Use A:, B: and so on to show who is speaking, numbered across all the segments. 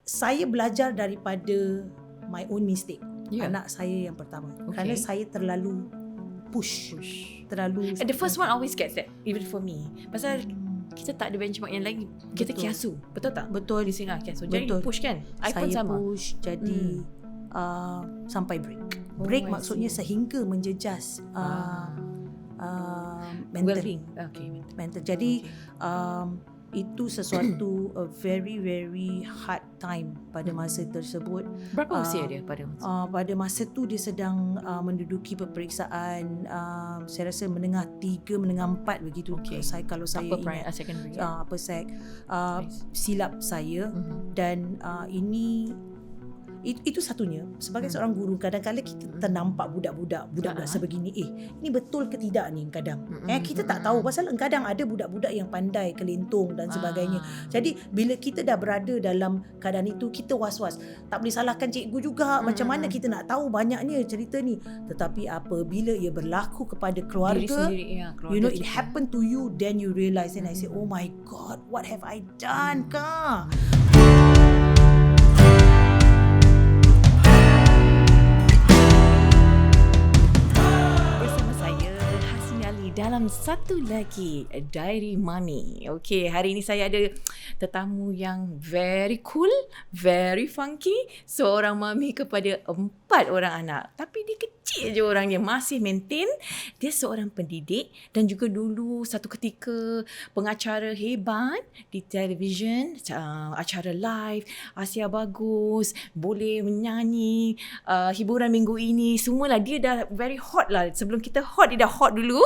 A: saya belajar daripada my own mistake. Anak saya yang pertama. Kerana saya terlalu push. Terlalu.
B: And the first one always gets that, even for me. Pasal kita tak ada benchmark yang lain. Kita kiasu. Betul tak?
A: Betul.
B: Di sini kiasu. Jadi you push kan? I pun
A: saya
B: sama.
A: push. Jadi sampai break. Break maksudnya sehingga menjejas mental.
B: Well-being.
A: Mental. Jadi itu sesuatu a very very hard time pada masa tersebut.
B: Berapa usia dia pada masa?
A: Pada masa tu dia sedang menduduki peperiksaan saya rasa menengah 3 menengah 4 begitu. Saya kalau saya ingat
B: secondary.
A: apa sek silap saya dan ini itu satunya. Sebagai seorang guru, kadang-kadang kita ternampak budak-budak sebegini. Ini betul ke tidak ni kadang. Kita tak tahu pasal kadang ada budak-budak yang pandai kelentung dan sebagainya. Jadi bila kita dah berada dalam keadaan itu, kita was-was. Tak boleh salahkan cikgu juga. Macam mana kita nak tahu banyaknya cerita ni. Tetapi apabila ia berlaku kepada keluarga,
B: keluarga
A: you know, it happened to you, then you realise. And I say, oh my God, what have I done, Kak?
B: Dalam satu lagi Diary Mami. Okay, hari ini saya ada tetamu yang very cool, very funky. Seorang mami kepada 4 orang anak. Tapi dia kecil je orangnya, masih maintain. Dia seorang pendidik dan juga dulu satu ketika pengacara hebat di television, acara live, Asia Bagus, boleh menyanyi, hiburan minggu ini, semualah dia dah very hot lah. Sebelum kita hot, dia dah hot dulu.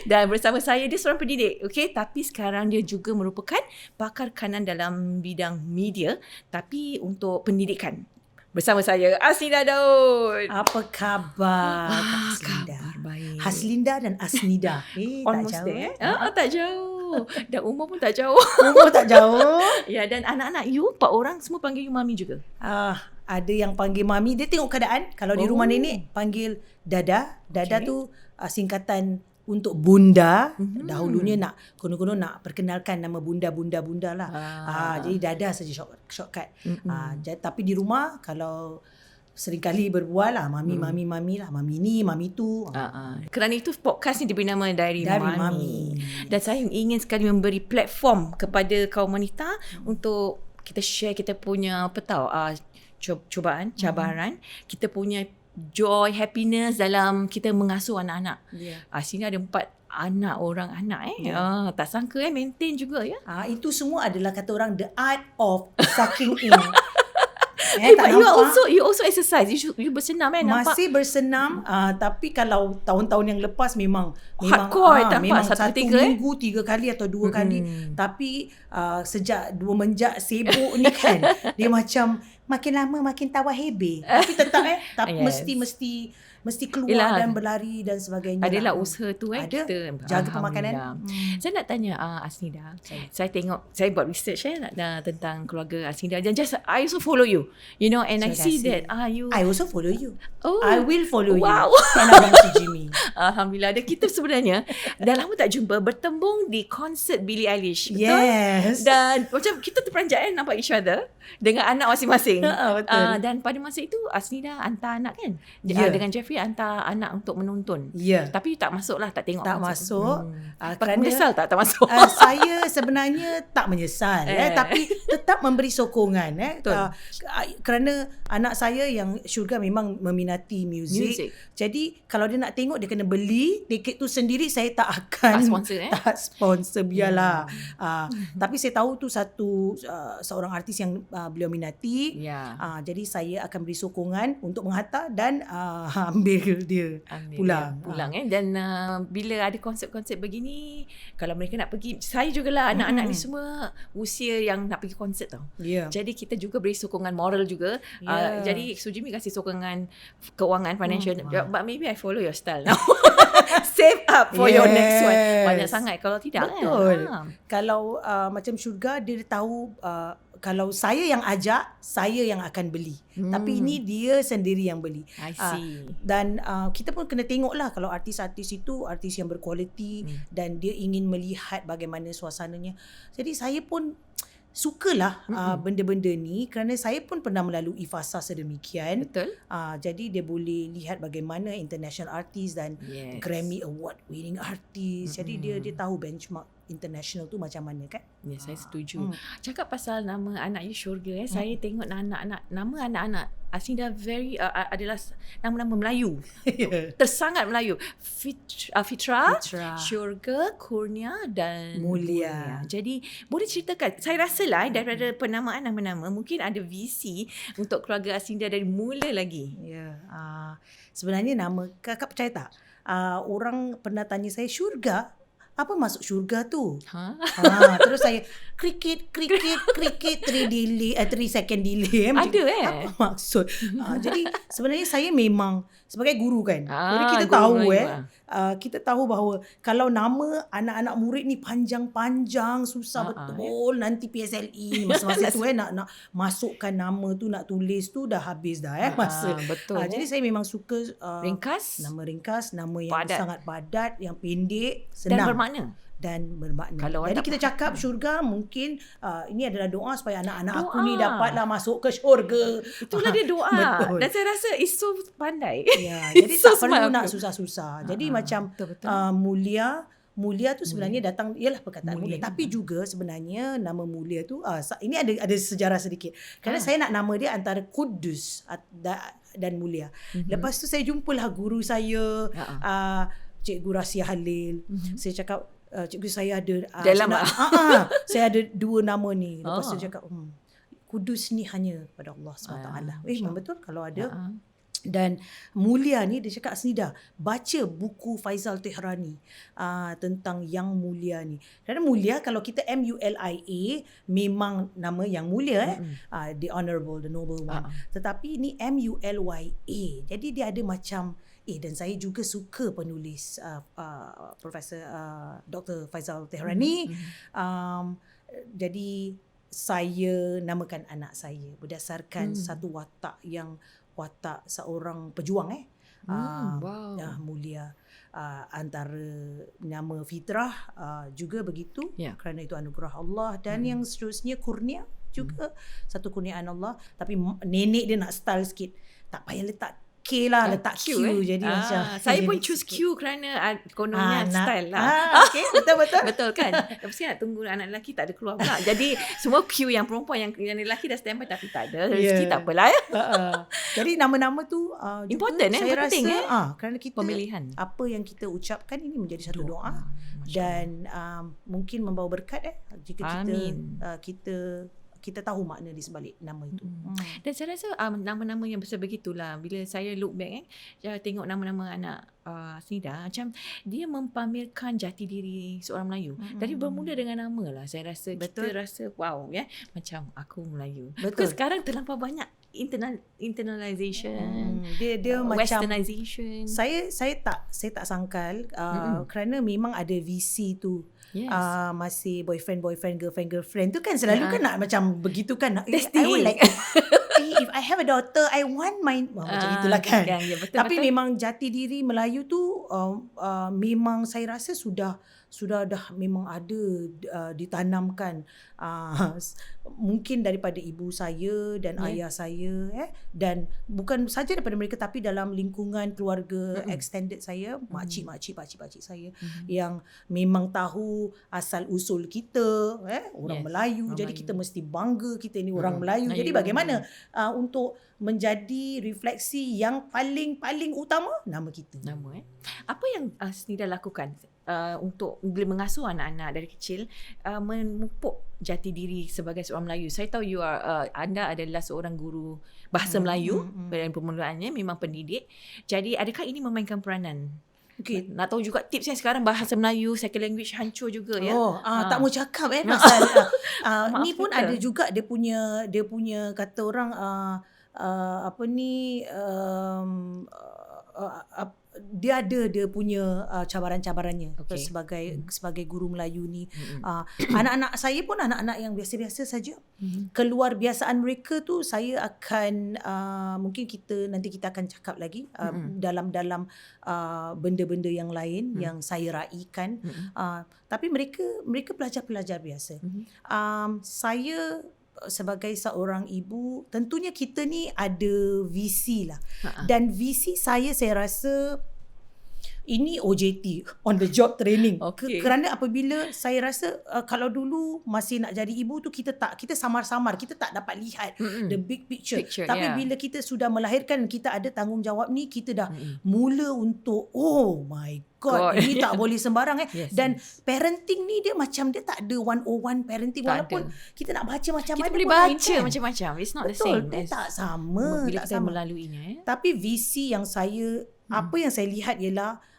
B: Dan bersama saya, dia seorang pendidik, okay? Tapi sekarang dia juga merupakan pakar kanan dalam bidang media, tapi untuk pendidikan. Bersama saya, Asnida Daud.
A: Apa khabar?
B: Khabar baik.
A: Haslinda dan Asnida.
B: Almost
A: tak jauh.
B: there. Tak jauh. Dan umur pun tak jauh.
A: Umur tak jauh.
B: Ya, dan anak-anak you, 4 orang semua panggil you mami juga.
A: Ada yang panggil mami. Dia tengok keadaan. Kalau di rumah nenek, panggil dada. Dada tu singkatan untuk bunda. Dahulunya nak konon-konon nak perkenalkan nama bunda lah. Jadi dada saja shortcut. Tapi di rumah kalau seringkali berbual lah mami lah, mami ni, mami tu.
B: Kerana itu podcast ni diberi nama Diary Mami. Dan saya ingin sekali memberi platform kepada kaum wanita untuk kita share kita punya cubaan, cabaran, kita punya joy, happiness dalam kita mengasuh anak-anak. Sini ada 4 orang anak. Tak sangka maintain juga ya.
A: Itu semua adalah kata orang the art of sucking in.
B: But you also exercise. You bersenam nampak?
A: Masih bersenam, tapi kalau tahun-tahun yang lepas memang
B: hardcore,
A: memang
B: satu
A: minggu 3 kali atau 2 kali. Tapi sejak semenjak sibuk ni kan, dia macam makin lama makin tawar hebe. Tapi tetap mesti keluar dan berlari dan sebagainya.
B: Adalah usaha tu
A: Ada.
B: Kita
A: jaga pemakanan.
B: Saya nak tanya Asnida. Saya tengok, saya buat research tentang keluarga Asnida. Dan I also follow you. You know, and I see that you.
A: I also follow you. I will follow you.
B: Wow.
A: Jimmy.
B: Alhamdulillah. Dan kita sebenarnya dah lama tak jumpa, bertembung di konsert Billie Eilish. Betul?
A: Yes.
B: Dan macam kita terperanjat nampak each other dengan anak masing-masing.
A: Betul.
B: Dan pada masa itu Asnida hantar anak kan? Dengan Jeffrey hantar anak untuk menonton. Tapi you tak masuk lah, tak tengok.
A: Tak masuk.
B: Menyesal tak masuk?
A: Saya sebenarnya tak menyesal. Tapi tetap memberi sokongan. Kerana anak saya yang Syurga memang meminati music. Jadi kalau dia nak tengok, dia kena beli tiket tu sendiri. Saya tak akan tak sponsor biarlah. Tapi saya tahu tu seorang artis yang beliau minati. Jadi saya akan beri sokongan untuk menghantar dan ambil dia pulang.
B: Dan bila ada konsep-konsep begini, kalau mereka nak pergi, saya jugalah anak-anak ni semua usia yang nak pergi konsert tau. Jadi kita juga beri sokongan moral juga. Jadi Sujimi kasih sokongan kewangan, financial. But maybe I follow your style now. Save up for your next one. Banyak sangat kalau tidak.
A: Betul. Kalau macam Syurga, dia tahu kalau saya yang ajak, saya yang akan beli. Tapi ini dia sendiri yang beli.
B: I see.
A: Dan kita pun kena tengoklah kalau artis-artis itu artis yang berkualiti dan dia ingin melihat bagaimana suasananya. Jadi saya pun sukalah benda-benda ni kerana saya pun pernah melalui fasa sedemikian.
B: Betul.
A: Jadi dia boleh lihat bagaimana international artist dan
B: Yes.
A: Grammy Award winning artist. Jadi dia tahu benchmark international tu macam mana kan.
B: Ya, saya setuju. Cakap pasal nama anak you Syurga, saya tengok nama anak-anak Asnida very adalah nama-nama Melayu. Tersangat Melayu. Fitra, Syurga, Kurnia dan
A: Mulia.
B: Jadi boleh ceritakan, saya rasa lah daripada penamaan nama-nama mungkin ada visi untuk keluarga Asnida dari mula lagi.
A: Ya. Sebenarnya nama, kakak percaya tak? Orang pernah tanya saya, syurga? Apa maksud syurga tu? Terus saya cricket 3 second delay.
B: Ada
A: Apa maksud? Jadi sebenarnya saya memang sebagai guru kan. Jadi kita
B: guru
A: tahu
B: Melayu
A: kita tahu bahawa kalau nama anak-anak murid ni panjang-panjang, susah betul. Nanti PSLE masa-masa tu nak masukkan nama tu, nak tulis tu dah habis dah masa.
B: Betul.
A: Jadi saya memang suka
B: ringkas,
A: nama yang
B: padat,
A: sangat padat, yang pendek,
B: dan
A: senang
B: bermakna. Kalau
A: Jadi kita cakap syurga, mungkin ini adalah doa supaya anak-anak aku ni dapatlah masuk ke syurga.
B: Itulah dia doa.
A: Betul.
B: Dan saya rasa is so pandai.
A: Ya, jadi
B: so
A: tak perlu nak susah-susah. Jadi macam Mulia tu sebenarnya datang, ialah perkataan mulia. Tapi juga sebenarnya nama Mulia tu ini ada sejarah sedikit. Kerana saya nak nama dia antara Kudus dan Mulia. Lepas tu saya jumpalah guru saya, Cikgu Rasia Halil. Saya cakap, cikgu saya ada saya ada 2 nama ni. Lepas tu cakap Kudus ni hanya pada Allah SWT. Memang betul kalau ada. Dan Mulia ni dia cakap, Asnida baca buku Faizal Tehrani tentang yang mulia ni. Kerana mulia, kalau kita MULIA memang nama yang mulia, the honourable, the noble one. Tetapi ni MULYA. Jadi dia ada macam dan saya juga suka penulis Profesor Dr. Faizal Tehrani. Jadi saya namakan anak saya berdasarkan satu watak seorang pejuang mulia. Antara nama Fitrah juga begitu, kerana itu anugerah Allah, dan yang seterusnya Kurnia juga satu kurniaan Allah. Tapi nenek dia nak style sikit, tak payah letak K lah, letak Q. Jadi macam
B: saya pun choose Q kerana kononnya style lah.
A: Okay, betul-betul.
B: Betul kan? Tapi nak tunggu anak lelaki tak ada keluar pula. Jadi semua Q yang perempuan, yang lelaki dah standby tapi tak ada rezeki, tak apalah
A: Jadi nama-nama tu
B: important
A: saya
B: penting
A: rasa kerana kita
B: pemilihan.
A: Apa yang kita ucapkan ini menjadi satu doa dan mungkin membawa berkat jika kita tahu makna di sebalik nama itu.
B: Dan saya rasa nama-nama yang besar begitulah, bila saya look back tengok nama-nama anak Asnida, macam dia mempamerkan jati diri seorang Melayu. Dari bermula dengan nama lah, saya rasa kita rasa wow macam aku Melayu. Betul. Sekarang terlampau banyak internalization,
A: dia
B: westernization.
A: Saya tak sangkal kerana memang ada visi tu. Masih boyfriend, girlfriend tu kan selalu kan nak macam begitu kan. I would like if I have a daughter, I want macam itulah kan.
B: Betul,
A: tapi memang jati diri Melayu tu memang saya rasa sudah dah memang ada ditanamkan mungkin daripada ibu saya dan ayah saya dan bukan saja daripada mereka, tapi dalam lingkungan keluarga extended saya, pakcik saya yang memang tahu asal usul kita orang Melayu. Jadi kita mesti bangga kita ni orang Melayu. Jadi bagaimana untuk menjadi refleksi yang paling utama nama kita.
B: Apa yang Asnida lakukan untuk bila mengasuh anak-anak dari kecil memupuk jati diri sebagai seorang Melayu? Saya tahu anda adalah seorang guru bahasa Melayu dan permulaannya memang pendidik. Jadi adakah ini memainkan peranan? Okay. Nak tahu juga tips yang sekarang bahasa Melayu second language hancur juga
A: tak mau cakap pasal ni pun ada juga dia punya kata orang dia punya cabaran-cabarannya
B: Okay.
A: sebagai guru Melayu ni. Anak-anak saya pun anak-anak yang biasa-biasa saja. Keluar biasaan mereka tu saya akan mungkin nanti kita akan cakap lagi dalam benda-benda yang lain yang saya raikan. Tapi mereka pelajar-pelajar biasa. Saya sebagai seorang ibu, tentunya kita ni ada visi lah. Dan visi saya rasa ini OJT, on the job training. Kerana apabila saya rasa kalau dulu masih nak jadi ibu tu kita samar-samar, kita tak dapat lihat the big picture. Tapi bila kita sudah melahirkan, kita ada tanggungjawab ni, kita dah mula untuk oh my God, ini tak boleh sembarang Dan parenting ni dia tak ada 101 parenting, walaupun kita nak baca macam mana
B: kita boleh baca macam-macam. It's not
A: betul,
B: the same.
A: tak sama.
B: Bila
A: tak
B: kita
A: sama.
B: melaluinya.
A: Tapi visi yang apa yang saya lihat ialah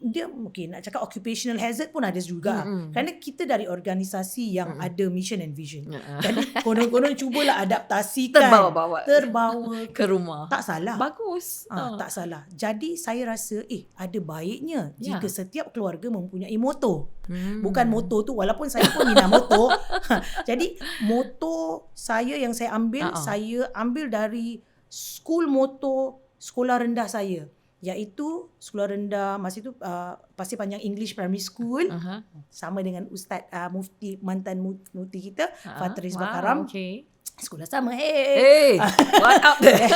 A: dia mungkin nak cakap occupational hazard pun ada juga. Kerana kita dari organisasi yang ada mission and vision. Jadi konon-konon cubalah adaptasikan. Terbawa
B: ke rumah.
A: Tak salah.
B: Bagus.
A: Tak salah. Jadi saya rasa ada baiknya jika setiap keluarga mempunyai moto. Bukan moto tu, walaupun saya pun minat moto. Jadi moto saya yang saya ambil dari school moto sekolah rendah saya, iaitu sekolah rendah masa itu Pasir Panjang English Primary School, sama dengan Ustaz mantan mufti kita Fatris Bakaram. Sekolah sama.
B: What up there?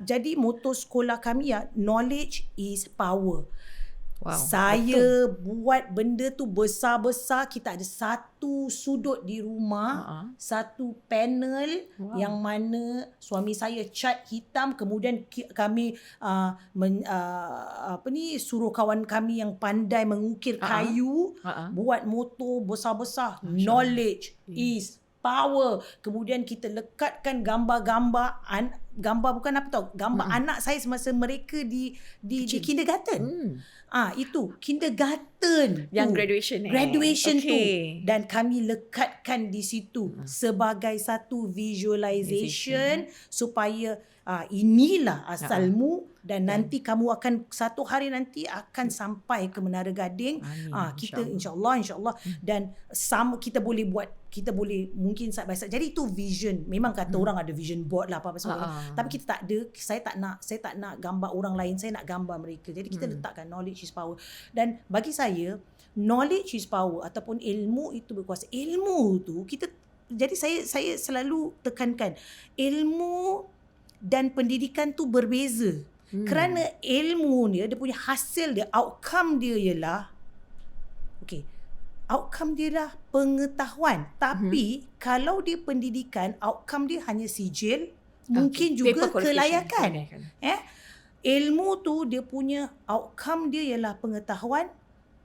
A: Jadi moto sekolah kami knowledge is power.
B: Wow,
A: saya buat benda tu besar-besar. Kita ada satu sudut di rumah, satu panel yang mana suami saya cat hitam, kemudian kami suruh kawan kami yang pandai mengukir kayu buat moto besar-besar. Knowledge is power. Kemudian kita lekatkan gambar-gambar bukan apa tau, gambar anak saya semasa mereka di kindergarten. Itu kindergarten
B: yang
A: tu. Graduation tu.
B: Okay.
A: Dan kami lekatkan di situ sebagai satu visualization supaya inilah asalmu dan nanti kamu akan satu hari nanti akan sampai ke Menara Gading. Kita insya-Allah dan kita boleh mungkin side by side. Jadi itu vision. Memang kata orang ada vision board lah apa semua. Tapi kita tak ada. Saya tak nak gambar orang lain, saya nak gambar mereka. Jadi kita letakkan knowledge is power. Dan bagi saya knowledge is power ataupun ilmu itu berkuasa. Ilmu tu jadi saya selalu tekankan ilmu dan pendidikan tu berbeza. Kerana ilmu dia punya hasil dia, outcome dia ialah outcome dia lah pengetahuan. Tapi kalau dia pendidikan, outcome dia hanya sijil, mungkin juga kelayakan. Ilmu tu dia punya outcome dia ialah pengetahuan,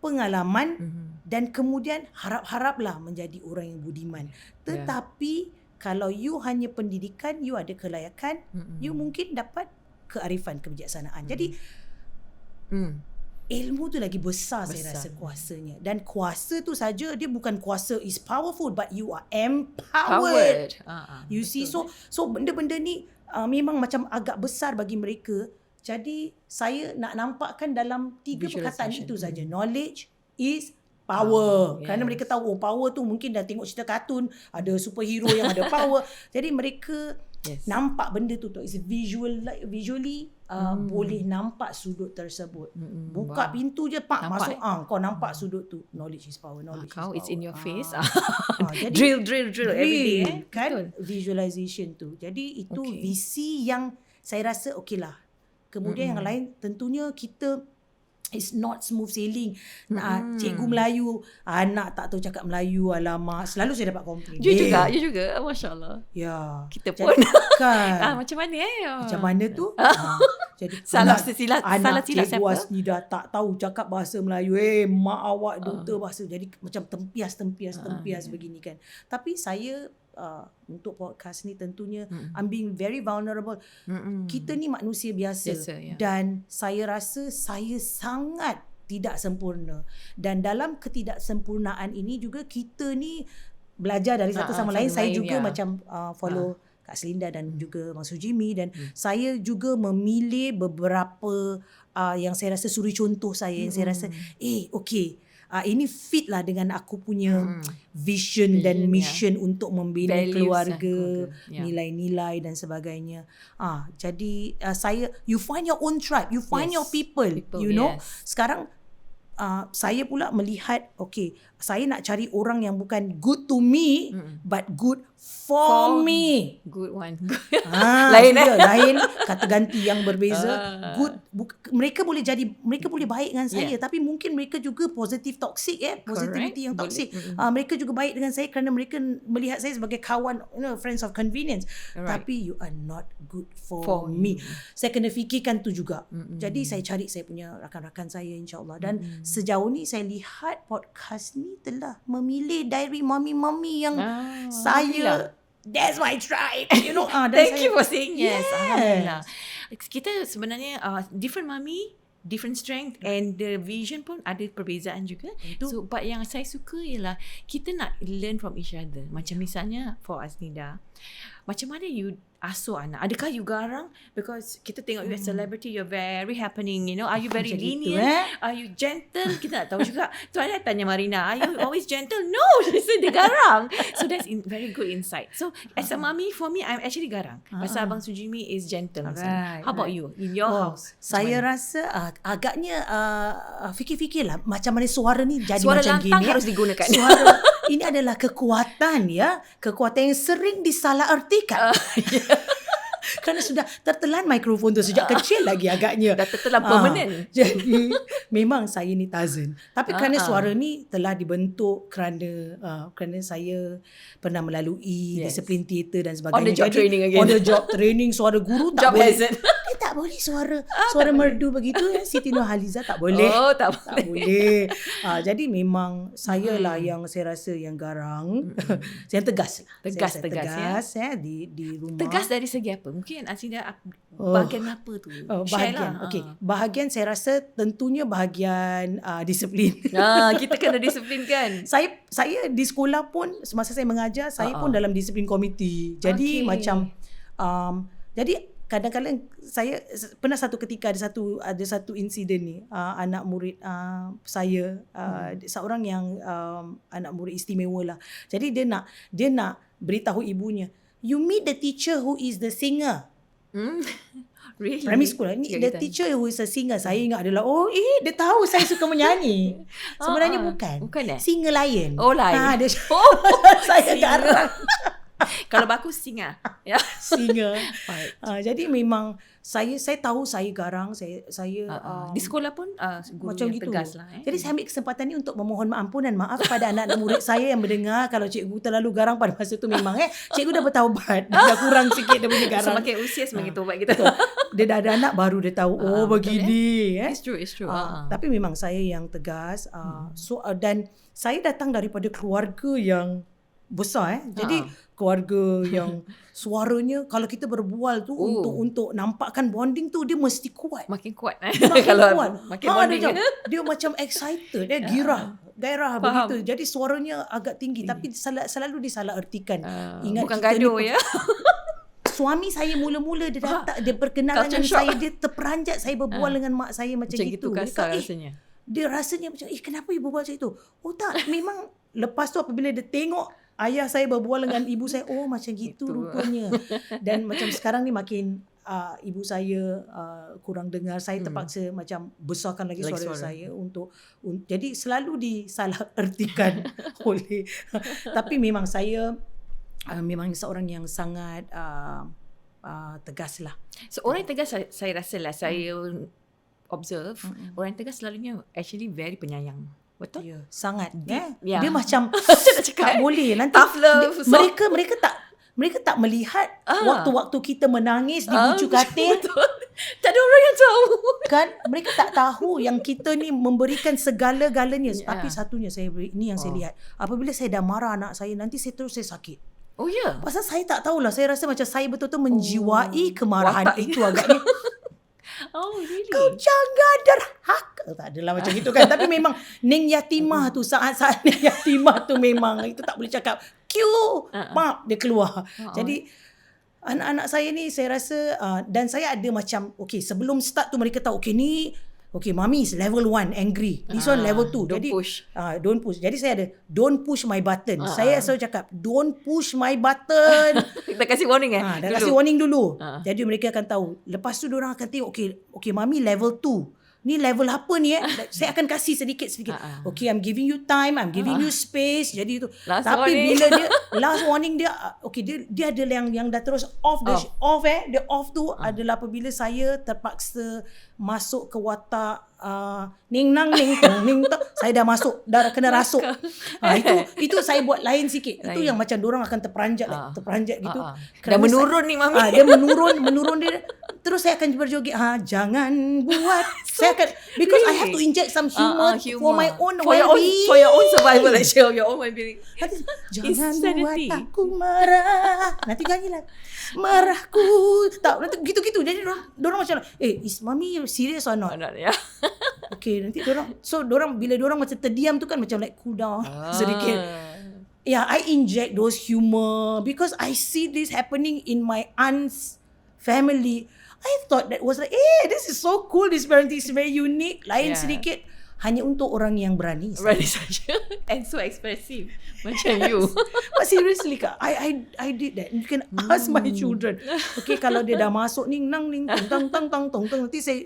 A: pengalaman dan kemudian harap-haraplah menjadi orang yang budiman. Tetapi kalau you hanya pendidikan, you ada kelayakan, you mungkin dapat kearifan, kebijaksanaan. Jadi ilmu tu lagi besar saya rasa kuasanya. Dan kuasa tu saja, dia bukan kuasa is powerful, but you are empowered. You see, so benda-benda ni memang macam agak besar bagi mereka. Jadi saya nak nampakkan dalam 3 perkataan itu saja. Knowledge is power. Kerana mereka tahu power tu mungkin dah tengok cerita kartun, ada superhero yang ada power. Jadi mereka nampak benda tu is visually boleh nampak sudut tersebut. Buka pintu je masuk kau nampak sudut tu. Knowledge is power. Knowledge is power.
B: It's in your face.
A: Jadi,
B: drill every day.
A: Kan visualization tu. Jadi itu visi yang saya rasa okeylah. Kemudian yang lain tentunya kita it's not smooth sailing. Cikgu Melayu, anak tak tahu cakap Melayu, alamak. Selalu saya dapat komplain.
B: You juga. Masya Allah.
A: Ya.
B: Kita pun.
A: Kan.
B: Macam mana
A: Macam mana tu? Jadi
B: salah silap
A: cikgu
B: siapa?
A: Asni dah tak tahu cakap bahasa Melayu. Mak awak doktor bahasa. Jadi macam tempias begini kan. Tapi saya untuk podcast ni tentunya I'm being very vulnerable. Kita ni manusia biasa. Dan saya rasa saya sangat tidak sempurna. Dan dalam ketidaksempurnaan ini juga kita ni belajar dari satu sama lain. Saya juga macam follow Kak Selinda dan juga Bang Sujimi, dan saya juga memilih beberapa yang saya rasa suri contoh saya, yang saya rasa okey, ini fit lah dengan aku punya vision dan mission untuk membina
B: Values
A: keluarga,
B: Yeah.
A: nilai-nilai dan sebagainya. Jadi saya, you find your own tribe, you find your people, you know. Sekarang saya pula melihat, saya nak cari orang yang bukan good to me but good for me.
B: Good one.
A: Lain lain kata ganti yang berbeza. Good, mereka boleh baik dengan saya, tapi mungkin mereka juga positive toxic, positivity yang toxic. Mereka juga baik dengan saya kerana mereka melihat saya sebagai kawan, friends of convenience. Tapi you are not good for me. Saya kena fikirkan tu juga. Jadi saya cari saya punya rakan-rakan saya, insya-Allah. Dan sejauh ni saya lihat podcast ni telah memilih diary mami-mami yang saya, that's my tribe, you know.
B: Thank you for saying yes. Alhamdulillah. Kita sebenarnya different mami, different strength, and the vision pun ada perbezaan juga. So, but yang saya suka ialah kita nak learn from each other. Macam misalnya for Aznida, macam mana you asuh anak? Adakah you garang? Because kita tengok you as celebrity, you're very happening, you know. Are you very lenient? Are you gentle? Kita tak tahu juga. Tu ada tanya Marina, are you always gentle? No, she said dia garang. So that's very good insight. So as a mommy, for me, I'm actually garang. Pasal Abang Sujimi is gentle. How about you? In your house?
A: Saya rasa agaknya fikir-fikirlah macam mana suara ni jadi
B: suara
A: macam gini.
B: Suara lantang harus digunakan.
A: Suara ini adalah kekuatan, kekuatan yang sering disalahartikan. Kerana sudah tertelan mikrofon tu sejak kecil lagi agaknya.
B: Dah tertelan permanent.
A: Jadi memang saya ni Tazen. Tapi kerana suara ni telah dibentuk kerana saya pernah melalui disiplin teater dan sebagainya.
B: On the job training again.
A: On the job training, suara guru tak
B: job
A: boleh.
B: hazard.
A: Dia tak boleh suara merdu begitu. Siti Nurhaliza tak boleh.
B: Tak
A: boleh. Jadi memang saya lah yang saya rasa yang garang. Yang tegas lah.
B: Tegas
A: di rumah.
B: Tegas dari segi apa? Mungkin Aznida bahagian apa tu?
A: Bahagian. Bahagian saya rasa tentunya bahagian disiplin.
B: Kita kena disiplin kan.
A: Saya di sekolah pun semasa saya mengajar, saya pun dalam disiplin komiti. Jadi macam jadi kadang-kadang saya pernah satu ketika ada satu insiden ni, anak murid saya, seorang yang anak murid istimewa lah. Jadi dia nak beritahu ibunya, you meet the teacher who is the singer.
B: Really?
A: Primary school ni, the teacher who is a singer. Saya ingat adalah dia tahu saya suka menyanyi. Sebenarnya bukan singer lain.
B: Lain.
A: Saya garang.
B: Kalau bagus singer.
A: Singer. Jadi memang saya tahu saya garang, saya
B: di sekolah pun guru
A: macam
B: yang
A: gitu.
B: tegas lah.
A: Jadi saya ambil kesempatan ni untuk memohon ampunan, maaf pada anak-anak murid saya yang mendengar kalau cikgu terlalu garang pada masa tu. Memang cikgu dah bertaubat, dah kurang sikit dia punya garang.
B: Semakin usia semakin taubat kita.
A: Dia dah ada anak baru dia tahu begini.
B: It's true.
A: Tapi memang saya yang tegas. Dan saya datang daripada keluarga yang besar. Jadi keluarga yang suaranya kalau kita berbual tu untuk nampakkan bonding tu dia mesti kuat.
B: Makin kuat.
A: Kalau
B: makin bonding.
A: Dia macam excited, gairah begitu. Jadi suaranya agak tinggi tapi selalu disalahartikan. Ingat
B: bukan gaduh
A: suami saya mula-mula dia perkenalan dengan saya, dia terperanjat saya berbual dengan mak saya macam gitu.
B: Kasar rasanya.
A: Dia rasanya macam kenapa you berbual macam itu? Tak, memang lepas tu apabila dia tengok ayah saya berbual dengan ibu saya, macam gitu rupanya. Dan macam sekarang ni makin ibu saya kurang dengar, saya terpaksa macam besarkan lagi suara saya untuk jadi selalu disalahartikan oleh tapi memang saya memang seorang yang sangat tegas lah.
B: So orang yang tegas saya rasa lah, saya observe orang yang tegas selalunya actually very penyayang. Betul?
A: Ya, sangat. Dia macam tak boleh nanti
B: tough love.
A: Mereka tak melihat waktu-waktu kita menangis di bucu katil.
B: Tak ada orang yang tahu.
A: Kan mereka tak tahu yang kita ni memberikan segala-galanya. Tapi satunya ini yang saya lihat. Apabila saya dah marah anak saya, nanti saya sakit. Pasal saya tak tahulah, saya rasa macam saya betul-betul menjiwai kemarahan itu agaknya.
B: Really?
A: Kau jangan derhaka. Tak adalah macam itu kan. Tapi memang Neng Yatimah tu, saat-saat Neng Yatimah tu memang itu tak boleh cakap Q, mak dia keluar. Jadi Anak-anak saya ni saya rasa dan saya ada macam sebelum start tu mereka tahu ni mami is level 1 angry. This one level 2.
B: Don't
A: Jadi
B: push.
A: Don't push. Jadi saya ada don't push my button. Saya selalu cakap don't push my button.
B: Kita kasih warning
A: Dah kasih warning dulu. Jadi mereka akan tahu. Lepas tu diorang akan tengok okay mami level 2. Ni level apa ni saya akan kasih sedikit-sedikit. Okay, I'm giving you time, I'm giving you space. Jadi itu. Tapi bila dia last warning dia dia ada yang dah terus off dia off tu adalah apabila saya terpaksa masuk ke watak ning nang ning tong ning tong, saya dah masuk, dah kena rasuk. Itu saya buat lain sikit. Itu yang macam diorang akan terperanjat gitu.
B: Dah menurun ni mami.
A: Dia menurun dia. Terus saya akan berjoget, jangan buat. Saya akan, because I have to inject some humor for my own well-being.
B: For your own survival actually, your own well-being.
A: Jangan buat aku marah. Nanti nyanyilah. Marahku. Tak, nanti gitu-gitu. Jadi dorang macam, is mami serious or not?
B: Ya.
A: Okay, nanti dorang bila dorang macam terdiam tu kan macam like cool down sedikit. Yeah, I inject those humor because I see this happening in my aunt's family. I thought that was like, this is so cool. This parenting is very unique. Lain sedikit. Hanya untuk orang yang berani.
B: Berani saja. And so expressive. Macam you.
A: But seriously Kak, I did that. You can ask my children. Okay, kalau dia dah masuk ning nang ning tong tong tong tong tong, nanti saya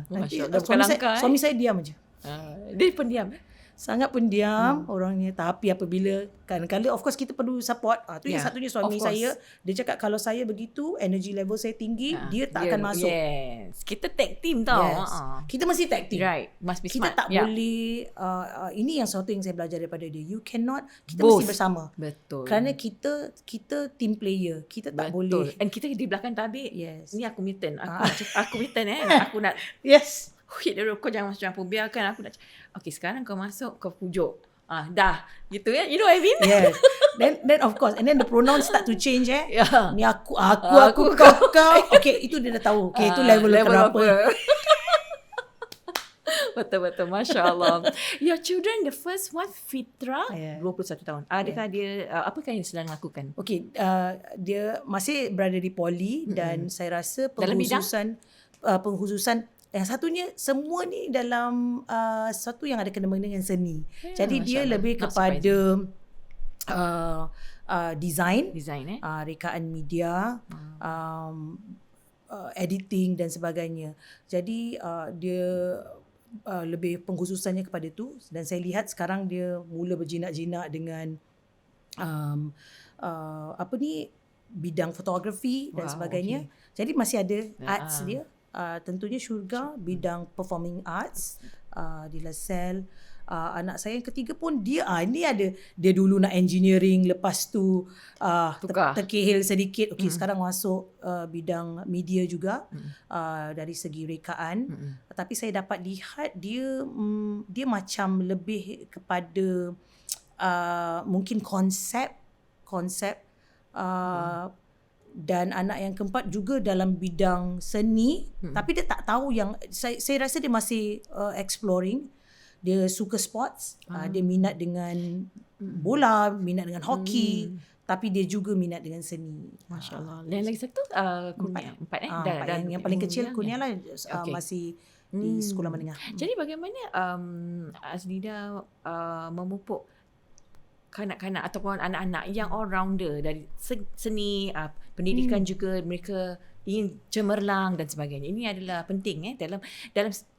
A: nanti suami saya diam aja.
B: Dia pendiam.
A: Sangat pendiam orangnya, tapi apabila kadang-kadang of course kita perlu support. Tu yang satunya suami saya, dia cakap kalau saya begitu, energy level saya tinggi, dia tak akan masuk.
B: Yes. Kita tag team tau.
A: Kita mesti tag team.
B: Right. Must be
A: kita
B: smart.
A: tak boleh ini yang satu yang saya belajar daripada dia. You cannot, kita mesti bersama.
B: Betul.
A: Kerana kita team player. Kita tak boleh.
B: And kita di belakang tabik.
A: Yes.
B: Ni aku mitten. Aku mitten Aku nak
A: Yes.
B: hit dia, kau jangan masuk campur, biarkan aku nak. Okay, sekarang kau masuk, kau pujuk. Dah. Gitu ya. You know what I mean?
A: Yes. Then of course, and then the pronouns start to change
B: Yeah.
A: Ni aku kau. Okay, itu dia dah tahu. Okay, itu level berapa.
B: Betul-betul. Masya Allah. Your children, the first one, Fitra, 21 tahun. Adakah dia, apakah yang sedang lakukan?
A: Okay, dia masih berada di Poli dan saya rasa pengkhususan yang satunya semua ni dalam satu yang ada kena dengan seni. Jadi dia lebih kepada design, rekaan media, editing dan sebagainya. Jadi dia lebih pengkhususannya kepada tu, dan saya lihat sekarang dia mula berjinak-jinak dengan bidang fotografi dan sebagainya. Jadi masih ada arts dia. Tentunya syurga bidang performing arts di LaSalle. Anak saya yang ketiga pun dia dulu nak engineering, lepas tu terkehil sedikit. Sekarang masuk bidang media juga, dari segi rekaan. Tapi saya dapat lihat dia macam lebih kepada mungkin konsep dan anak yang keempat juga dalam bidang seni, tapi dia tak tahu yang saya rasa dia masih exploring. Dia suka sports, dia minat dengan bola, minat dengan hoki, tapi dia juga minat dengan seni.
B: Masya Allah. Dan lagi satu empat
A: yang paling kecil Kurnia lah, masih di sekolah menengah.
B: Jadi bagaimana Azlida memupuk kanak-kanak ataupun anak-anak yang all-rounder dari seni, pendidikan juga, mereka ingin cemerlang dan sebagainya. Ini adalah penting dalam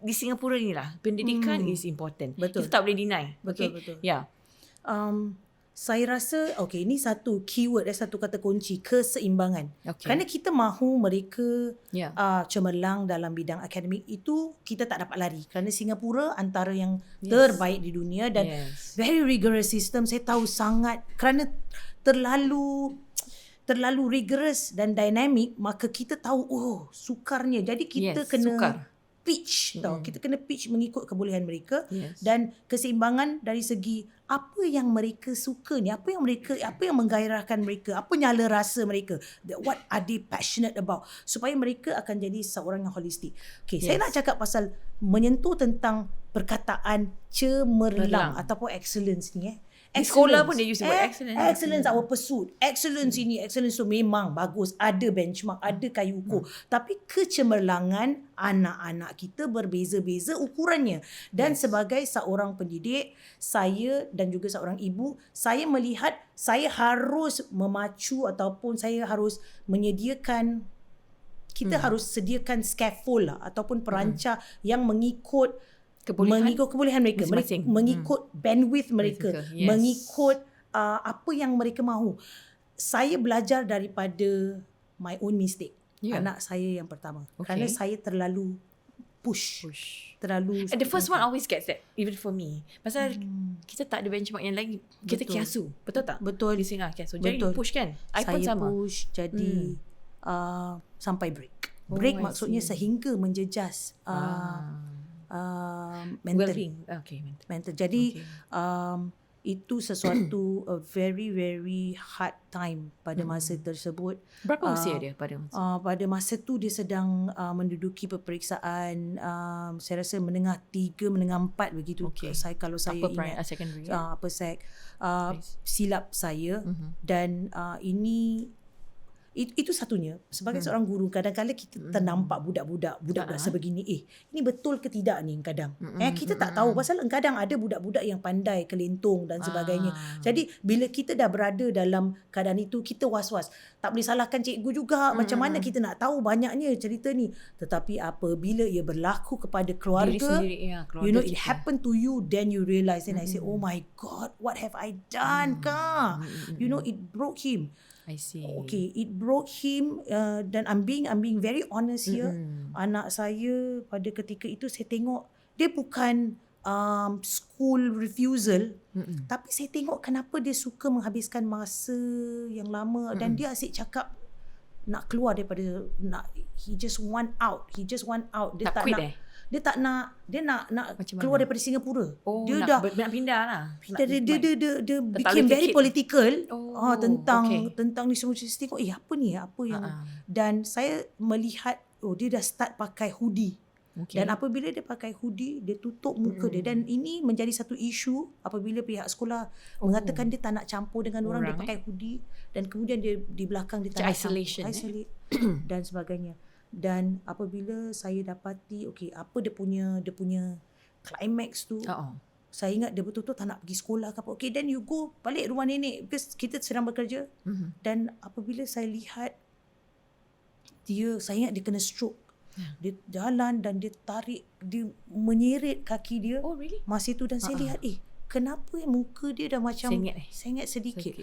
B: di Singapura ni lah. Pendidikan is important.
A: Betul.
B: Kita tak boleh deny.
A: Betul.
B: Ya.
A: Saya rasa ini satu keyword, satu kata kunci, keseimbangan. Kerana kita mahu mereka cemerlang dalam bidang akademik itu, kita tak dapat lari. Kerana Singapura antara yang terbaik di dunia dan very rigorous system. Saya tahu sangat, kerana terlalu rigorous dan dynamic, maka kita tahu sukarnya. Jadi kita kena pitch tau. Kita kena pitch mengikut kebolehan mereka dan keseimbangan dari segi apa yang mereka suka ni, apa yang menggairahkan mereka, apa nyala rasa mereka, what are they passionate about, supaya mereka akan jadi seorang yang holistik. Saya nak cakap pasal menyentuh tentang perkataan cemerlang ataupun excellence ni.
B: Di sekolah pun dia use the word excellence.
A: Excellence our pursuit. Excellence ini, excellence tu memang bagus. Ada benchmark, ada kayu ukur. Tapi kecemerlangan anak-anak kita berbeza-beza ukurannya. Dan sebagai seorang pendidik, saya dan juga seorang ibu, saya melihat saya harus memacu ataupun saya harus menyediakan, kita harus sediakan scaffold lah, ataupun perancang yang mengikut kebolehan mereka, mengikut bandwidth mereka, mengikut apa yang mereka mahu. Saya belajar daripada my own mistake. Anak saya yang pertama. Kerana saya terlalu push. Terlalu.
B: And the first one always gets that, even for me. Pasal kita tak ada benchmark yang lain. Kita kiasu. Betul tak?
A: Betul.
B: Di sini kiasu. Jadi push kan? I pun
A: saya
B: sama.
A: push. Jadi sampai break. Break maksudnya sehingga menjejas mental. Mental. Jadi itu sesuatu a very very hard time pada masa tersebut.
B: Berapa usia dia pada masa?
A: Pada masa tu dia sedang menduduki peperiksaan, saya rasa menengah 3, menengah 4 begitu. Saya kalau saya ingat
B: secondary.
A: upper sec. Silap saya dan ini itu satunya. Sebagai seorang guru, kadang-kadang kita ternampak budak-budak sebegini. Ini betul ke tidak ni kadang? Kita tak tahu pasal kadang ada budak-budak yang pandai kelentung dan sebagainya. Jadi bila kita dah berada dalam keadaan itu, kita was-was. Tak boleh salahkan cikgu juga. Macam mana kita nak tahu banyaknya cerita ni. Tetapi apabila ia berlaku kepada keluarga,
B: keluarga
A: you know, it happened to you, then you realise. And I say, oh my God, what have I done, Kak? You know, it broke him.
B: I see.
A: Okay, it broke him dan I'm being very honest here. Anak saya pada ketika itu saya tengok dia bukan school refusal, tapi saya tengok kenapa dia suka menghabiskan masa yang lama dan dia asyik cakap nak keluar daripada he just want out. Dia
B: nak
A: tak
B: quit
A: nak dia tak nak, dia nak keluar daripada Singapura.
B: Dia nak pindah lah.
A: Dia became very political tentang ni semua. Saya tengok apa yang dan saya melihat dia dah start pakai hoodie. Dan apabila dia pakai hoodie, dia tutup muka dia, dan ini menjadi satu isu apabila pihak sekolah mengatakan dia tak nak campur dengan orang, dia pakai hoodie dan kemudian dia di belakang dia tak nak
B: isolate
A: dan sebagainya. Dan apabila saya dapati apa dia punya climax tu, saya ingat dia betul-betul tak nak pergi sekolah ke apa. Then you go balik rumah nenek because kita sedang bekerja. Dan apabila saya lihat saya ingat dia kena stroke. Dia jalan dan dia tarik, dia menyeret kaki dia masa tu, dan saya lihat kenapa muka dia dah macam saya ingat sedikit.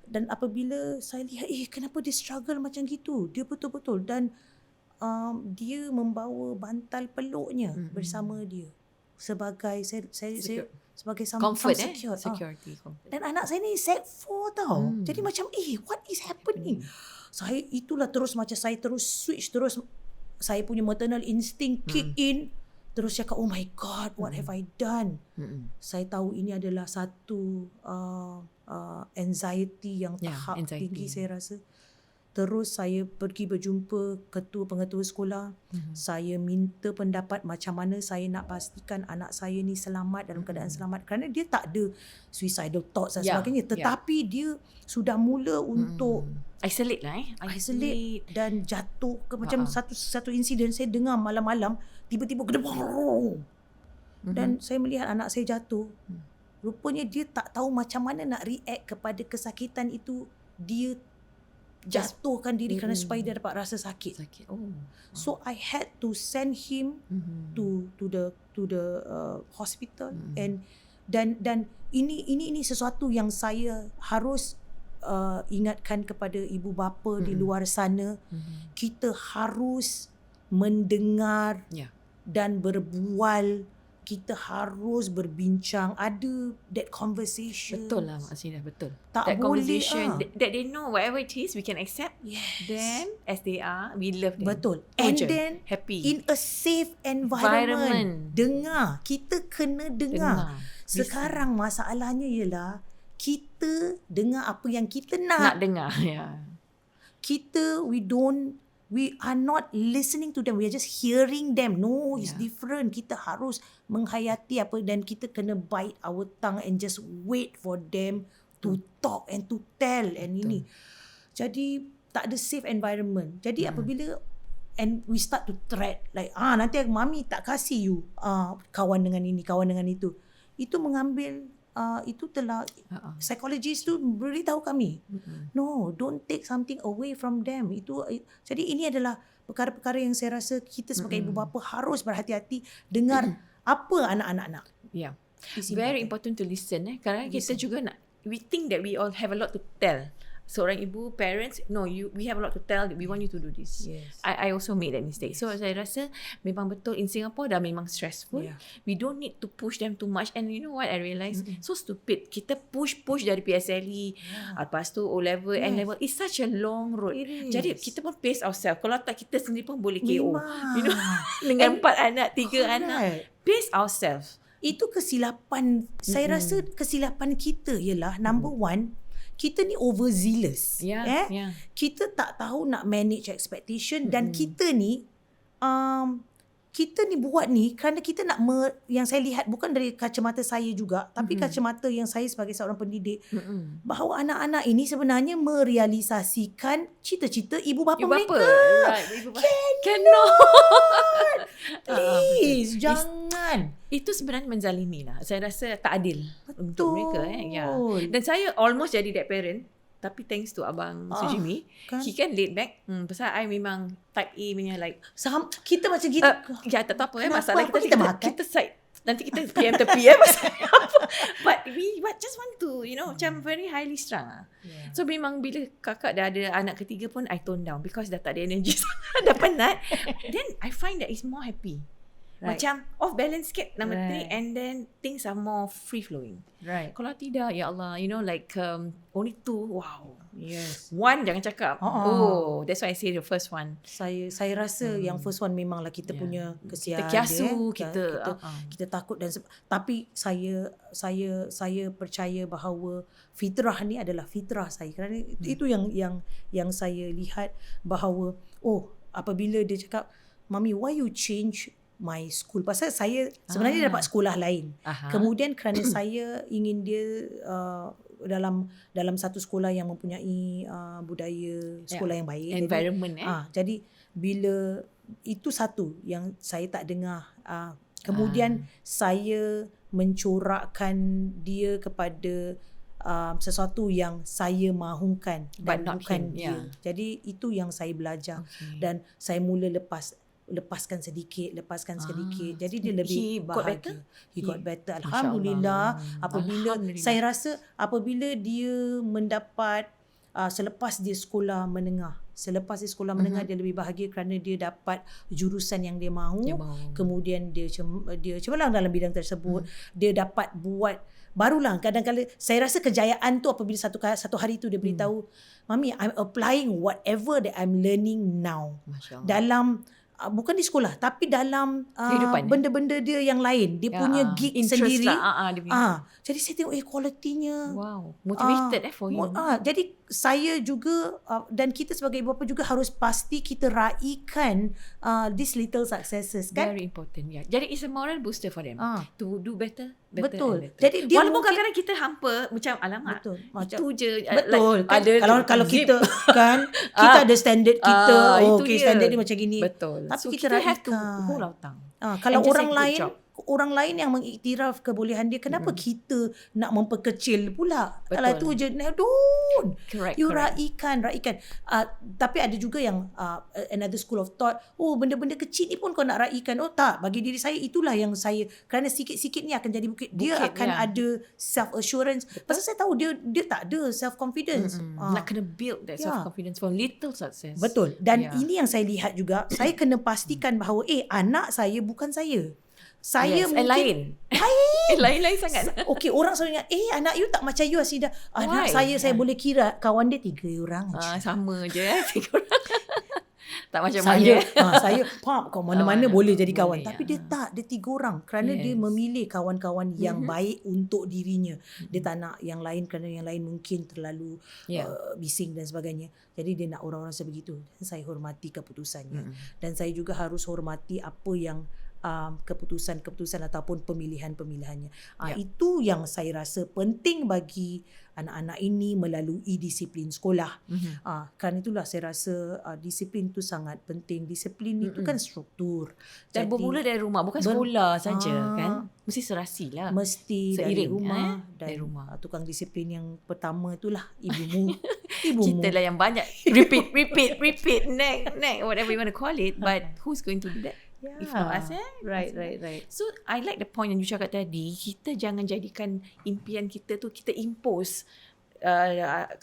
A: Dan apabila saya lihat kenapa dia struggle macam gitu, dia betul-betul, dan dia membawa bantal peluknya bersama dia sebagai saya sebagai
B: comfort,
A: security. Dan anak saya ni Sec 4 tau. Jadi macam what is happening? Saya itulah saya terus switch, saya punya maternal instinct kick in, terus cakap oh my God, what have I done? Saya tahu ini adalah satu anxiety yang tahap tinggi saya rasa. Terus saya pergi berjumpa pengetua sekolah. Saya minta pendapat macam mana saya nak pastikan anak saya ni selamat, dalam keadaan selamat. Kerana dia tak ada suicidal thoughts dan sebagainya. Tetapi dia sudah mula untuk
B: isolate
A: dan jatuh ke macam satu insiden saya dengar malam-malam tiba-tiba gedebong. Dan saya melihat anak saya jatuh. Rupanya dia tak tahu macam mana nak react kepada kesakitan itu. Dia jatuhkan diri kerana supaya dia dapat rasa sakit. So I had to send him to the hospital, dan ini sesuatu yang saya harus ingatkan kepada ibu bapa di luar sana. Kita harus mendengar dan berbual. Kita harus berbincang, ada that conversation.
B: Betul lah Mak Sina, betul.
A: Tak
B: that
A: boleh
B: conversation that they know whatever it is we can accept. Then as they are, we love them.
A: Betul. And then
B: happy
A: in a safe environment. Dengar, kita kena dengar. Sekarang masalahnya ialah kita dengar apa yang kita nak
B: dengar.
A: Kita we we are not listening to them, we are just hearing them. No, it's
B: Yeah.
A: different. Kita harus menghayati apa, dan kita kena bite our tongue and just wait for them to talk and to tell and ini. Jadi tak ada safe environment. Jadi apabila and we start to threat like nanti mami tak kasih you kawan dengan ini, kawan dengan itu. Itu mengambil itu telah psychologist tu beritahu kami. No, don't take something away from them. Jadi ini adalah perkara-perkara yang saya rasa kita sebagai ibu bapa harus berhati-hati dengar apa anak-anak nak.
B: Yeah.
A: It's
B: Very important to listen. Kerana kita juga nak, we think that we all have a lot to tell. Seorang ibu, parents, no, we have a lot to tell. We want you to do this.
A: Yes.
B: I also made that mistake. So saya rasa memang betul in Singapore dah memang stressful.
A: Yeah.
B: We don't need to push them too much. And you know what I realised? So stupid. Kita push dari PSLE, lepas tu O level, N level. It's such a long road.
A: It is.
B: Jadi kita pun pace ourselves. Kalau tak, kita sendiri pun boleh KO.
A: Memang.
B: You know, dengan 4 anak, 3 anak. Pace ourselves.
A: Itu kesilapan. Saya rasa kesilapan kita ialah number one, kita ni overzealous.
B: Yeah.
A: Kita tak tahu nak manage expectation dan kita ni buat ni kerana kita nak yang saya lihat bukan dari kacamata saya juga, tapi kacamata yang saya sebagai seorang pendidik, bahawa anak-anak ini sebenarnya merealisasikan cita-cita ibu bapa mereka.
B: Right. Ibu bapa. Cannot.
A: Please, jangan.
B: Itu sebenarnya menzalimi lah. Saya rasa tak adil untuk mereka. Ya.
A: Betul.
B: Dan saya almost jadi that parent. Tapi thanks to Abang Sujimi,
A: kan?
B: he can laid back. Pasal I memang type A punya like.
A: Kita macam gitu.
B: Ya tak apa
A: Kenapa?
B: masalah
A: Apa kita makan?
B: kita side. Nanti kita PM tepi pasal apa. But we just want to, macam very highly strung lah.
A: Yeah.
B: So memang bila kakak dah ada anak ketiga pun I tone down because dah tak ada energy. Dah penat. Then I find that it's more happy.
A: Right.
B: Macam off balance sikit number 3,
A: Right.
B: and then things are more free flowing.
A: Right.
B: Kalau tidak, ya Allah, like only 2, wow.
A: Yes.
B: 1 jangan cakap. Oh, that's why I say the first one.
A: Saya rasa yang first one memanglah kita punya kesian.
B: Kita kiasu,
A: kita takut dan tapi saya percaya bahawa fitrah ni adalah fitrah saya. Kerana itu yang saya lihat bahawa apabila dia cakap, "Mami, why you change my school?" Pasal saya sebenarnya dapat sekolah lain. Kemudian kerana saya ingin dia dalam satu sekolah yang mempunyai budaya sekolah yang baik,
B: environment.
A: Jadi bila itu satu yang saya tak dengar, kemudian saya mencorakkan dia kepada sesuatu yang saya mahukan dan bukan dia. Jadi itu yang saya belajar dan saya mula lepaskan sedikit. Jadi dia lebih bahagia. He got better. Alhamdulillah. Apabila saya rasa apabila dia mendapat selepas dia sekolah menengah, dia lebih bahagia kerana dia dapat jurusan yang dia mahu. Kemudian dia cemerlang dalam bidang tersebut. Dia dapat buat, barulah kadang-kadang saya rasa kejayaan tu apabila satu hari tu dia beritahu, "Mami, I'm applying whatever that I'm learning now." Dalam bukan di sekolah tapi dalam benda-benda dia yang lain, dia punya gig sendiri lah, jadi saya tengok kualitinya,
B: wow, motivated for him.
A: Jadi saya juga dan kita sebagai ibu bapa juga harus pasti kita raikan these little successes, kan?
B: Very important. Jadi it's a moral booster for them to do better.
A: Betul.
B: And better.
A: Jadi dia
B: walaupun kadang-kadang kita hampa macam alamak.
A: Betul.
B: Itu je.
A: Betul.
B: Like, ada
A: kalau kita kan kita ada standard kita. Okay, standard dia macam gini.
B: Betul.
A: Tapi
B: so
A: kita
B: have to
A: raikan.
B: hold our tongue.
A: Kalau
B: And just
A: orang
B: say, "Good
A: lain
B: job."
A: orang lain yang mengiktiraf kebolehan dia, kenapa kita nak memperkecil pula? Kalau itu je, don't.
B: Correct.
A: Raikan. Tapi ada juga yang another school of thought, benda-benda kecil ni pun kau nak raikan. Tak, bagi diri saya itulah yang saya, kerana sikit-sikit ni akan jadi bukit. Dia akan ada self assurance. Pasal saya tahu dia tak ada self confidence.
B: Nak kena build that self confidence for little success.
A: Betul. Dan ini yang saya lihat juga, saya kena pastikan bahawa anak saya bukan saya. Saya mungkin
B: lain sangat.
A: Okey, orang selalu ingat anak you tak macam you, Asida. Anak saya boleh kira kawan dia 3 orang je.
B: Sama je 3 orang. Tak macam
A: saya
B: mana.
A: saya kau mana-mana boleh jadi kawan,
B: Boleh,
A: tapi dia tak, dia 3 orang kerana dia memilih kawan-kawan yang baik untuk dirinya. Dia tak nak yang lain kerana yang lain mungkin terlalu bising dan sebagainya. Jadi dia nak orang-orang sebegitu. Dan saya hormati keputusannya. Dan saya juga harus hormati apa yang keputusan ataupun pemilihan-pemilihannya. Itu yang saya rasa penting bagi anak-anak ini melalui disiplin sekolah. Kerana itulah saya rasa disiplin itu sangat penting. Disiplin itu kan struktur.
B: Dan bermula dari rumah, bukan sekolah saja kan. Mesti serasi lah.
A: Mesti dari rumah. Dan
B: dari rumah.
A: tukang disiplin yang pertama itulah ibumu.
B: Kita lah yang banyak repeat next whatever you want to call it, but who's going to do that? If not us,
A: Right.
B: So I like the point yang you cakap tadi, kita jangan jadikan impian kita tu kita impose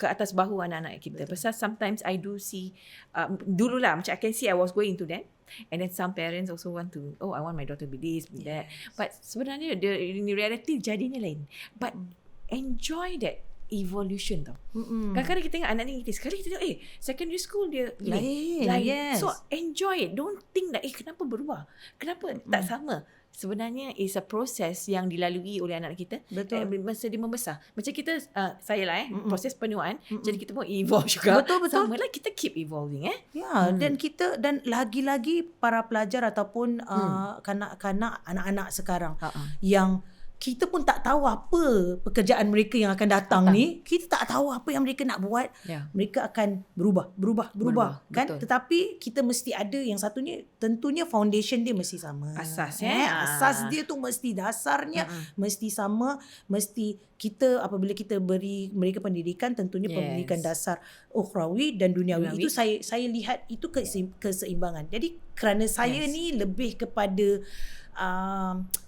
B: ke atas bahu anak-anak kita. Pasal sometimes I do see dululah macam I can see I was going to that, and then some parents also want to, I want my daughter to be this, be that. But sebenarnya in reality jadinya lain. But enjoy that evolution tau. Kadang-kadang kita tengok anak ni sekali kita tengok secondary school dia lain.
A: Yes.
B: So enjoy it. Don't think that kenapa berubah, kenapa tak sama. Sebenarnya is a process yang dilalui oleh anak kita.
A: Betul.
B: Masa dia membesar. Macam kita saya lah proses penuaan. Jadi kita pun evolve juga.
A: Betul.
B: Sama lah, kita keep evolving
A: dan lagi-lagi para pelajar ataupun kanak-kanak, anak-anak sekarang yang kita pun tak tahu apa pekerjaan mereka yang akan datang ni. Kita tak tahu apa yang mereka nak buat. Mereka akan berubah kan.
B: Betul.
A: Tetapi kita mesti ada yang satunya, tentunya foundation dia mesti sama.
B: Asas
A: asas dia tu mesti, dasarnya mesti sama. Mesti kita apabila kita beri mereka pendidikan, tentunya pendidikan dasar ukhrawi dan duniawi. Itu saya lihat itu keseimbangan. Jadi kerana saya ni lebih kepada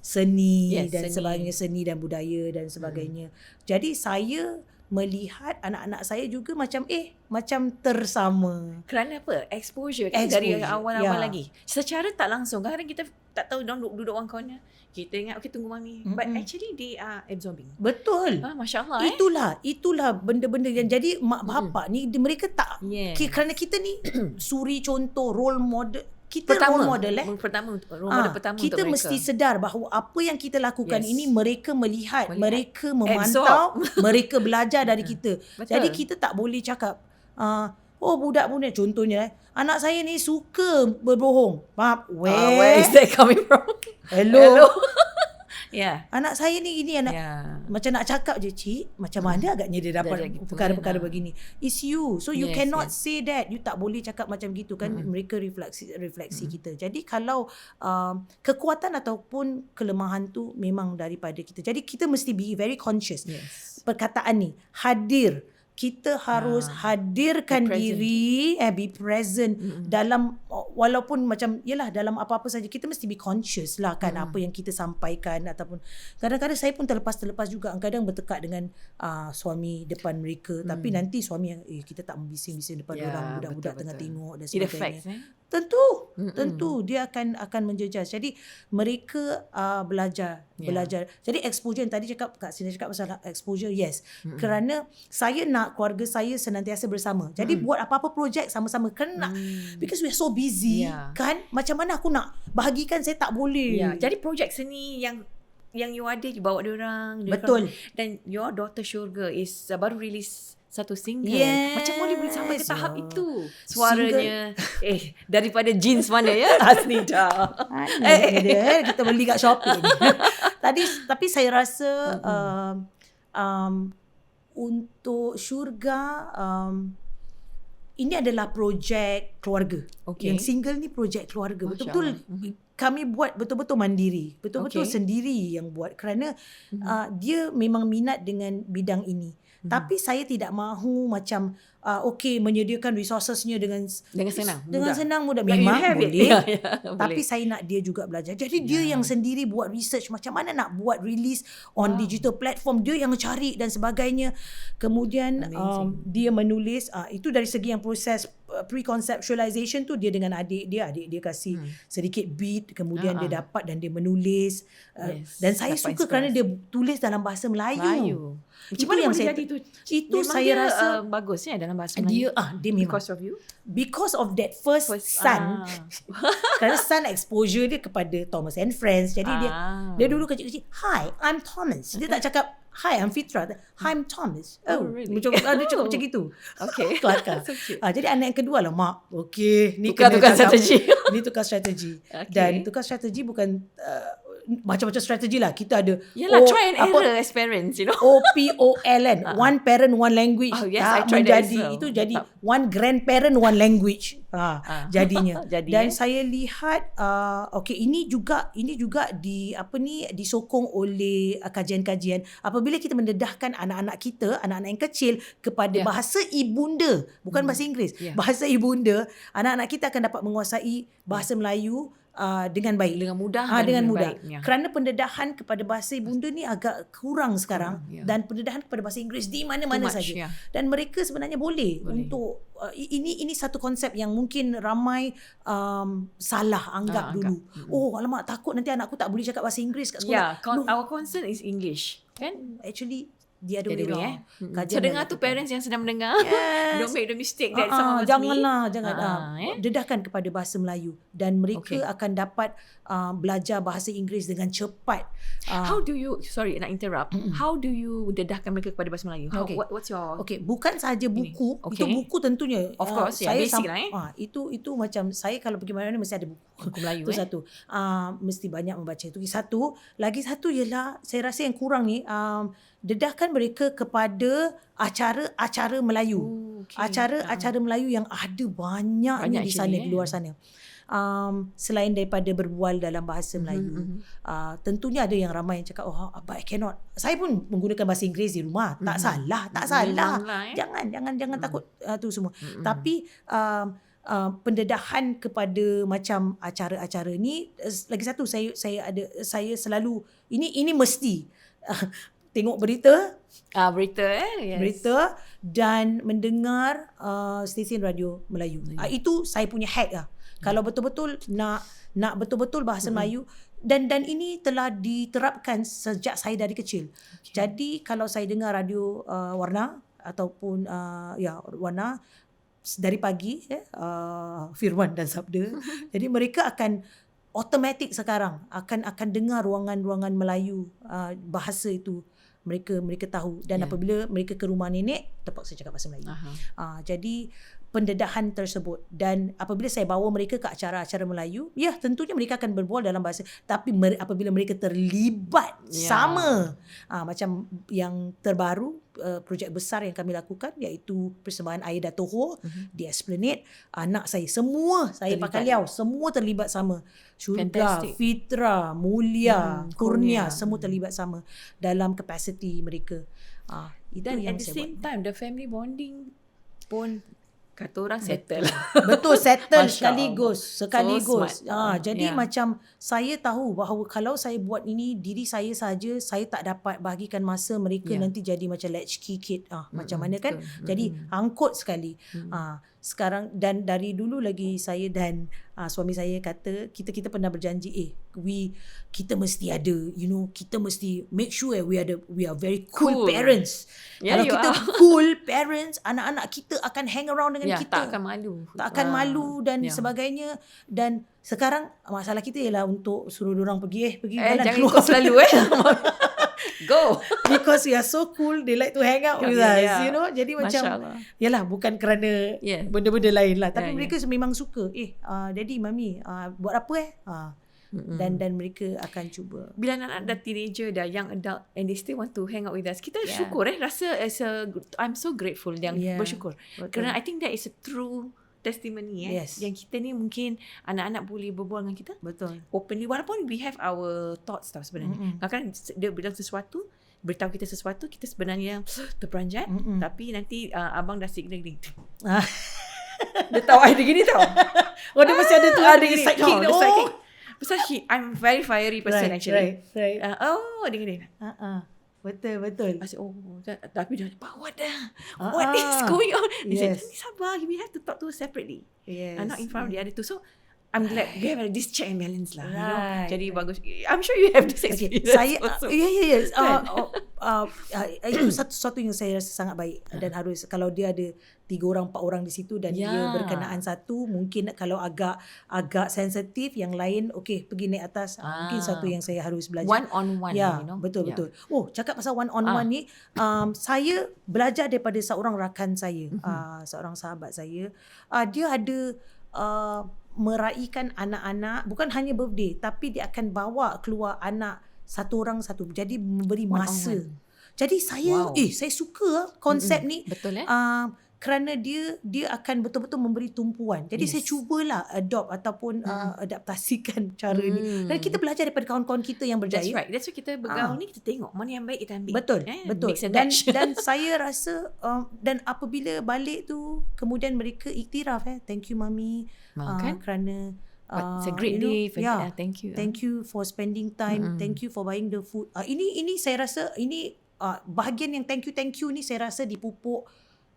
A: seni dan sebagainya, seni dan budaya dan sebagainya. Jadi saya melihat anak-anak saya juga macam tersama.
B: Kerana apa? Exposure kan dari awal-awal lagi. Secara tak langsung, kadang-kadang kita tak tahu diorang duduk orang kawannya. Kita ingat tunggu mami. But actually they are absorbing.
A: Betul.
B: Masya Allah.
A: Itulah benda-benda yang jadi mak bapak ni mereka tak kerana kita ni suri contoh, role model. Kita role model role model pertama
B: untuk
A: kita
B: mereka.
A: Mesti sedar bahawa apa yang kita lakukan ini mereka melihat, mereka memantau, mereka belajar dari kita.
B: Betul.
A: Jadi kita tak boleh cakap budak-budak contohnya anak saya ni suka berbohong.
B: Where is that coming from?
A: Hello.
B: Anak
A: saya ni gini macam nak cakap je, cik, macam mana agaknya dia dapat perkara-perkara begini. It's you. So you cannot say that. You tak boleh cakap macam gitu kan. Mereka refleksi kita. Jadi kalau kekuatan ataupun kelemahan tu memang daripada kita. Jadi kita mesti be very conscious. Perkataan ni hadir. Kita harus hadirkan diri, be present dalam, walaupun macam dalam apa-apa saja kita mesti be conscious lah kan apa yang kita sampaikan. Ataupun kadang-kadang saya pun terlepas juga, kadang bertekak dengan suami depan mereka, tapi nanti suami kita tak membising-bising depan orang, budak-budak tengah tengok dan sebagainya. Tentu dia akan menjejas. Jadi mereka belajar. Jadi exposure yang tadi Kak Sina cakap pasal exposure, kerana saya nak keluarga saya senantiasa bersama. Jadi buat apa-apa projek sama-sama kena because we are so busy kan. Macam mana aku nak bahagikan, saya tak boleh.
B: Jadi projek seni yang you ada, you bawa diorang.
A: Betul.
B: Dan your daughter Syurga is baru release satu single. Macam boleh sampai ke tahap itu. Suaranya daripada jeans mana Asnida.
A: Kita beli kat Shopee. Tapi saya rasa untuk Syurga ini adalah projek keluarga. Yang single ni projek keluarga. Betul-betul kami buat betul-betul mandiri. Betul-betul sendiri yang buat. Kerana dia memang minat dengan bidang ini. Tapi saya tidak mahu macam menyediakan resourcesnya dengan senang mudah. Memang boleh. Tapi saya nak dia juga belajar. Jadi dia yang sendiri buat research macam mana nak buat release on digital platform. Dia yang cari dan sebagainya. Kemudian dia menulis. Itu dari segi yang proses preconceptualization tu dia dengan adik dia kasih sedikit beat, kemudian dia dapat dan dia menulis. Dan saya
B: dapat
A: suka kerana dia tulis dalam bahasa Melayu.
B: Macam mana boleh jadi tu?
A: Itu
B: Memang
A: saya
B: dia,
A: rasa
B: bagus dalam bahasa Melayu.
A: Dia memang
B: Because of you?
A: Because of that first son. Kerana son exposure dia kepada Thomas and Friends. Jadi dia dulu kecil-kecil, "Hi, I'm Thomas." Dia tak cakap, "Hi, I'm Fitra." "I'm Thomas."
B: Really?
A: Macam dia cakap macam gitu.
B: Okay.
A: Kelakar.
B: So cute.
A: Jadi anak yang kedua lah, "Mak, okay, ni
B: Tukar strategi.
A: Ni tukar strategi.
B: Okay.
A: Dan tukar strategi bukan macam-macam strategi lah. Kita ada
B: try and error as parents,
A: OPOLN, one parent one language.
B: Oh, yes, I tried that as well.
A: Itu jadi one grandparent one language. Jadinya. Dan
B: ya?
A: saya lihat ini juga disokong oleh kajian-kajian apabila kita mendedahkan anak-anak kita, anak-anak yang kecil kepada bahasa ibunda, bukan bahasa Inggeris. Bahasa ibunda, anak-anak kita akan dapat menguasai bahasa Melayu dengan baik,
B: dengan mudah
A: dengan mudah. Kerana pendedahan kepada bahasa ibunda ni agak kurang sekarang dan pendedahan kepada bahasa Inggeris di mana-mana saja. Dan mereka sebenarnya boleh. Untuk ini satu konsep yang mungkin ramai salah anggap dulu. Alamak, takut nanti anakku tak boleh cakap bahasa Inggeris kat sekolah.
B: Our concern is English, kan?
A: Actually the other way round.
B: So dengar tu parents yang sedang mendengar, don't make the mistake that
A: jangan dedahkan kepada bahasa Melayu dan mereka akan dapat belajar bahasa Inggeris dengan cepat.
B: How do you, sorry nak interrupt, how do you dedahkan mereka kepada bahasa Melayu? What's your
A: bukan sahaja buku. Itu buku tentunya,
B: of course, basic lah.
A: Itu macam saya kalau pergi mana-mana mesti ada buku
B: Melayu.
A: Itu satu. Mesti banyak membaca. Itu satu. Lagi satu ialah saya rasa yang kurang ni, dedahkan mereka kepada acara-acara Melayu. Acara-acara Melayu yang ada banyaknya di sana, di luar sana. Selain daripada berbual dalam bahasa Melayu. Tentunya ada yang ramai yang cakap, but I cannot. Saya pun menggunakan bahasa Inggeris di rumah. Tak salah. Jangan takut tu semua. Tapi pendedahan kepada macam acara-acara ni, lagi satu saya selalu ini mesti tengok berita, berita dan mendengar stesen radio Melayu. Itu saya punya hack lah. Kalau betul-betul nak betul-betul bahasa Melayu, dan ini telah diterapkan sejak saya dari kecil. Jadi kalau saya dengar radio Warna ataupun Warna dari pagi, Firman dan Sabda, jadi mereka akan automatik sekarang akan dengar ruangan-ruangan Melayu, bahasa itu mereka tahu. Dan apabila mereka ke rumah nenek, terpaksa cakap bahasa Melayu. Jadi pendedahan tersebut, dan apabila saya bawa mereka ke acara-acara Melayu, tentunya mereka akan berbual dalam bahasa, tapi apabila mereka terlibat sama, macam yang terbaru, projek besar yang kami lakukan, iaitu persembahan air Dato' Ho di Esplanade, anak saya semua, saya pakai liau, semua terlibat sama. Syurga, Fitra, Mulia, Kurnia, semua terlibat sama dalam kapasiti mereka.
B: Dan at the same time, the family bonding pun kata orang settle.
A: Betul, settle sekaligus.
B: So
A: Jadi macam saya tahu bahawa kalau saya buat ini diri saya saja, saya tak dapat bahagikan masa mereka nanti jadi macam latchkey kid. Macam mana kan? Jadi angkut sekali. Sekarang, dan dari dulu lagi saya dan suami saya kata, kita pernah berjanji, kita mesti ada, kita mesti make sure we are very cool parents. Kalau kita cool parents, anak-anak kita akan hang around dengan kita.
B: Tak akan malu.
A: Dan sebagainya. Dan sekarang masalah kita ialah untuk suruh diorang pergi jalan
B: jangan
A: keluar
B: ikut selalu go,
A: because we are so cool, they like to hang out with us, jadi macam yalah, bukan kerana benda-benda lain lah, tapi mereka memang suka daddy, mami buat apa dan mereka akan cuba.
B: Bila anak-anak dah teenager, dah young adult, and they still want to hang out with us, kita syukur rasa I'm so grateful dan bersyukur. Kerana I think that is a true testimony yang kita ni mungkin anak-anak boleh berbual dengan kita openly, walaupun we have our thoughts tau sebenarnya. Kadang-kadang dia bilang sesuatu, beritahu kita sesuatu, kita sebenarnya terperanjat, tapi nanti abang dah signal gini. Dia tahu ada gini tau.
A: Dia mesti ada tu, ada sidekick.
B: Pasal I'm very fiery person actually.
A: Right.
B: Dia gini.
A: Betul.
B: I said, tapi dah what what is going on? They said, sabar, we have to talk to her separately.
A: Yes.
B: Not in front of the other two. So I'm glad we have this check and balance lah.
A: Right.
B: Jadi bagus. I'm sure you have this experience.
A: Saya
B: also.
A: yes. Itu satu yang saya rasa sangat baik dan harus, kalau dia ada 3 orang 4 orang di situ dan dia berkenaan satu, mungkin kalau agak sensitif, yang lain pergi naik atas. Mungkin satu yang saya harus belajar.
B: One on one.
A: Betul. Cakap pasal one on one ni, saya belajar daripada seorang rakan saya, seorang sahabat saya. Dia ada meraihkan anak-anak, bukan hanya birthday, tapi dia akan bawa keluar anak satu orang satu, jadi memberi masa. Jadi saya saya suka konsep ni.
B: Betul
A: kerana dia akan betul-betul memberi tumpuan. Jadi saya cubalah adopt ataupun adaptasikan cara ni. Dan kita belajar daripada kawan-kawan kita yang berjaya.
B: That's right. That's why kita bergaul ni, kita tengok mana yang baik kita ambil.
A: Betul.
B: Mix and match.
A: Dan saya rasa dan apabila balik tu, kemudian mereka iktiraf, thank you mami, kerana
B: it's a great day. Thank you.
A: Thank you for spending time. Thank you for buying the food. Ini saya rasa ini bahagian yang thank you ni saya rasa dipupuk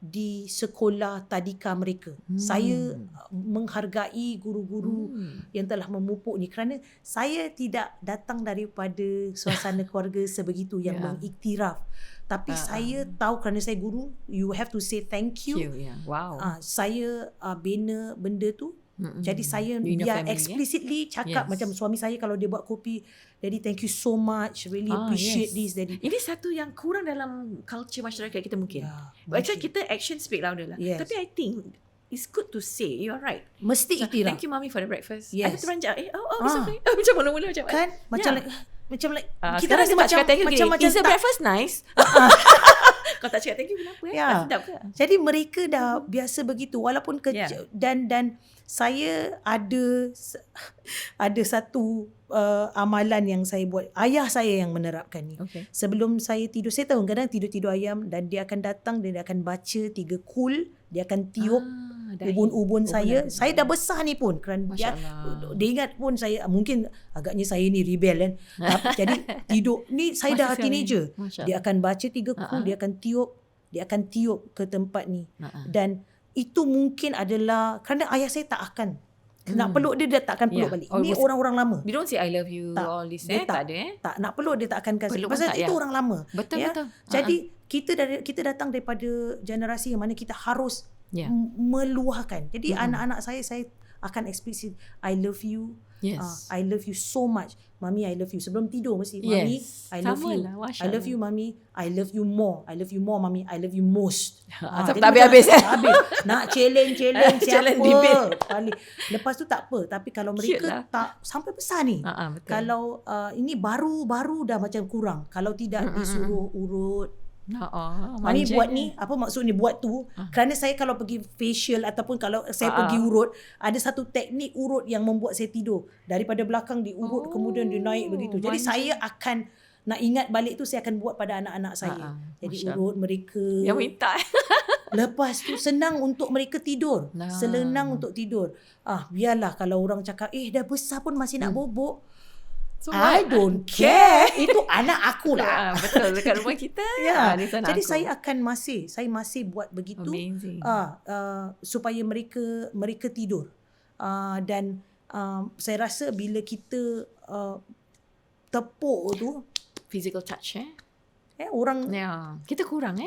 A: di sekolah tadika mereka. Saya menghargai guru-guru yang telah memupuk ni, kerana saya tidak datang daripada suasana keluarga sebegitu yang mengiktiraf. Tapi saya tahu, kerana saya guru, you have to say thank you.
B: Wow.
A: Saya bina benda tu. Jadi saya biar explicitly cakap, macam suami saya kalau dia buat kopi, Daddy thank you so much, really appreciate this Daddy.
B: Ini satu yang kurang dalam culture masyarakat kita mungkin. Actually kita action speak louder lah. Tapi I think it's good to say, you're right.
A: Mesti iktiraf.
B: Thank you mommy for the breakfast.
A: Yes.
B: Ada teranjak. It's okay. Macam mana-mana macam
A: kan? Macam like kita
B: rasa
A: rasa macam
B: is the breakfast nice? Kau tak cakap thank you, kenapa? Sedap ke?
A: Jadi mereka dah biasa begitu, walaupun kecil. Dan saya ada satu amalan yang saya buat. Ayah saya yang menerapkan ni. Sebelum saya tidur, saya tahu kadang tidur ayam, dan dia akan datang, dia akan baca 3 kul, dia akan tiup ubun-ubun saya. Saya dah besar ni pun, kerana dia ingat pun saya, mungkin agaknya saya ni rebel kan. Jadi tidur ni saya dah teenager. Dia akan baca 3 kul, dia akan tiup ke tempat ni. Dan itu mungkin adalah kerana ayah saya tak akan nak peluk dia tak akan peluk balik. Ini orang-orang lama.
B: They don't say I love you all this. Tak ada.
A: Tak nak peluk, dia tak akan kasi. Pasal itu orang lama.
B: Betul.
A: Jadi kita datang daripada generasi yang mana kita harus meluahkan. Jadi anak-anak saya akan eksplisit, I love you. I love you so much. Mami, I love you. Sebelum tidur mesti, Mami, I love you. I love you, Mami. I love you more. I love you more, Mami. I love you most.
B: Tak habis-habis.
A: Nak challenge siapa. Lepas tu tak apa. Tapi kalau mereka tak sampai besar ni. Kalau ini baru dah macam kurang. Kalau tidak disuruh urut. Mami buat ni, apa maksudnya buat tu? Kerana saya kalau pergi facial ataupun kalau saya pergi urut, ada satu teknik urut yang membuat saya tidur. Daripada belakang diurut, kemudian dia naik begitu. Jadi saya akan nak ingat balik tu, saya akan buat pada anak-anak saya. Jadi urut mereka.
B: Yang minta.
A: Lepas tu senang untuk mereka tidur. Senang untuk tidur. Biarlah kalau orang cakap, dah besar pun masih nak bobok. So, I don't care. Itu anak aku lah.
B: Betul, dekat rumah kita.
A: Jadi saya masih buat begitu. Supaya mereka tidur. Dan saya rasa bila kita tepuk tu,
B: physical touch
A: orang
B: kita kurang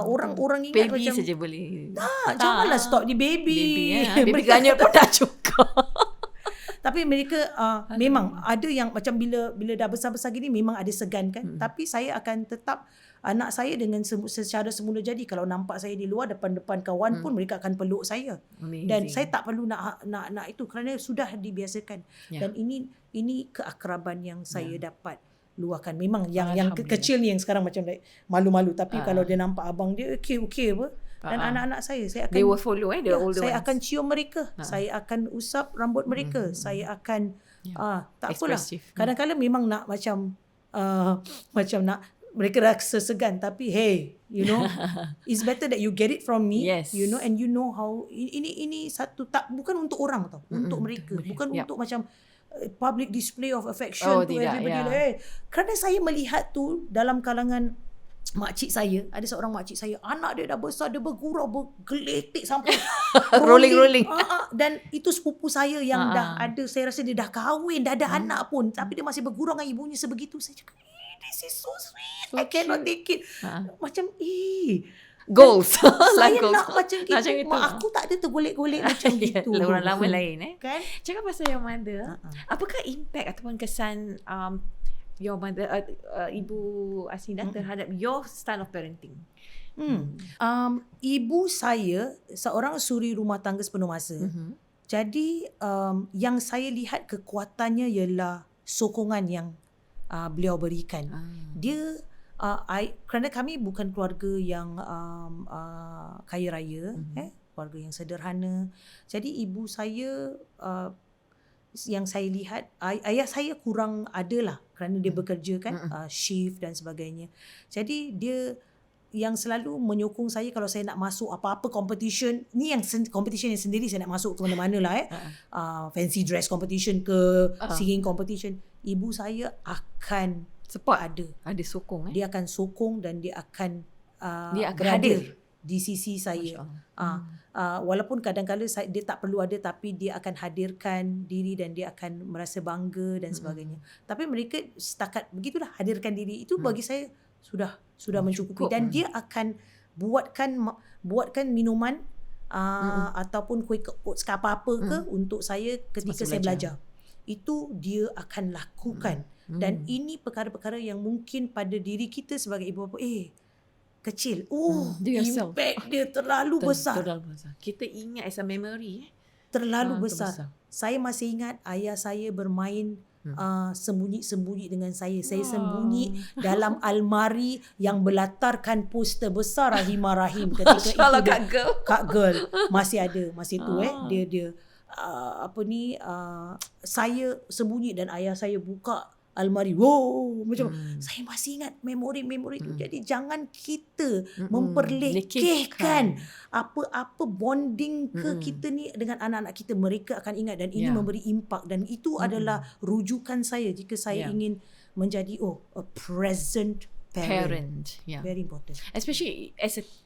A: orang ingat
B: baby
A: macam
B: saja boleh.
A: Janganlah stop di baby.
B: Baby ganyal pun dah cukup.
A: Tapi mereka memang ada yang macam bila dah besar-besar gini memang ada segan kan. Tapi saya akan tetap anak saya dengan secara semula jadi. Kalau nampak saya di luar depan kawan pun mereka akan peluk saya.
B: Amazing. Dan
A: saya tak perlu nak itu kerana sudah dibiasakan. Dan ini keakraban yang saya dapat luahkan. Memang yang kecil ni yang sekarang macam like malu-malu, tapi kalau dia nampak abang dia okey apa. Dan anak-anak saya akan,
B: they will follow the older
A: saya
B: ones.
A: Akan cium mereka, saya akan usap rambut mereka, saya akan tak apalah. Kadang-kadang memang nak macam nak mereka rasa segan, tapi hey, it's better that you get it from me, and you know how ini satu tak bukan untuk orang tau, untuk mereka, bukan untuk macam public display of affection to
B: tidak,
A: everybody. Kerana saya melihat tu dalam kalangan makcik saya, ada seorang makcik saya, anak dia dah besar, dia bergurau, bergeletik sampai
B: Rolling.
A: Dan itu sepupu saya yang dah ada, saya rasa dia dah kahwin, dah ada anak pun, tapi dia masih bergurau dengan ibunya sebegitu. Saya cakap, this is so sweet, I cannot take it. Macam
B: goals.
A: Saya
B: goals.
A: nak macam gitu. Mak aku tak ada tergolek-golek macam gitu.
B: Orang lama lain
A: kan.
B: Cakap pasal your mother, apakah impact ataupun kesan your mother, Ibu Asnida terhadap your style of parenting?
A: Ibu saya seorang suri rumah tangga sepenuh masa. Jadi yang saya lihat kekuatannya ialah sokongan yang beliau berikan. Dia kerana kami bukan keluarga yang kaya raya, keluarga yang sederhana. Jadi ibu saya yang saya lihat, ayah saya kurang adalah kerana dia bekerja kan, shift dan sebagainya. Jadi dia yang selalu menyokong saya kalau saya nak masuk apa-apa competition. Ni yang competition yang sendiri saya nak masuk ke mana-mana lah fancy dress competition ke singing competition. Ibu saya akan
B: support,
A: ada
B: sokong.
A: Dia akan sokong dan dia akan
B: hadir
A: di sisi saya. Walaupun kadang-kadang dia tak perlu ada, tapi dia akan hadirkan diri dan dia akan merasa bangga dan sebagainya. Tapi mereka setakat begitulah, hadirkan diri itu bagi saya sudah mencukupi. Dan dia akan buatkan minuman ataupun kuih oats ke apa-apa ke untuk saya ketika saya belajar. Itu dia akan lakukan. Dan ini perkara-perkara yang mungkin pada diri kita sebagai ibu bapa kecil. Impact dia terlalu besar.
B: Kita ingat as a memory.
A: Terlalu besar. Saya masih ingat ayah saya bermain sembunyi-sembunyi dengan saya. Saya sembunyi dalam almari yang berlatarkan poster besar Rahimah Rahim ketika itu. Kak Girl masih ada masa tu dia saya sembunyi dan ayah saya buka almari. Macam saya masih ingat memori-memori itu. Jadi jangan kita memperlekehkan apa-apa bonding ke kita ni dengan anak-anak kita. Mereka akan ingat dan ini memberi impak, dan itu adalah rujukan saya jika saya ingin menjadi a present parent. Very important.
B: Especially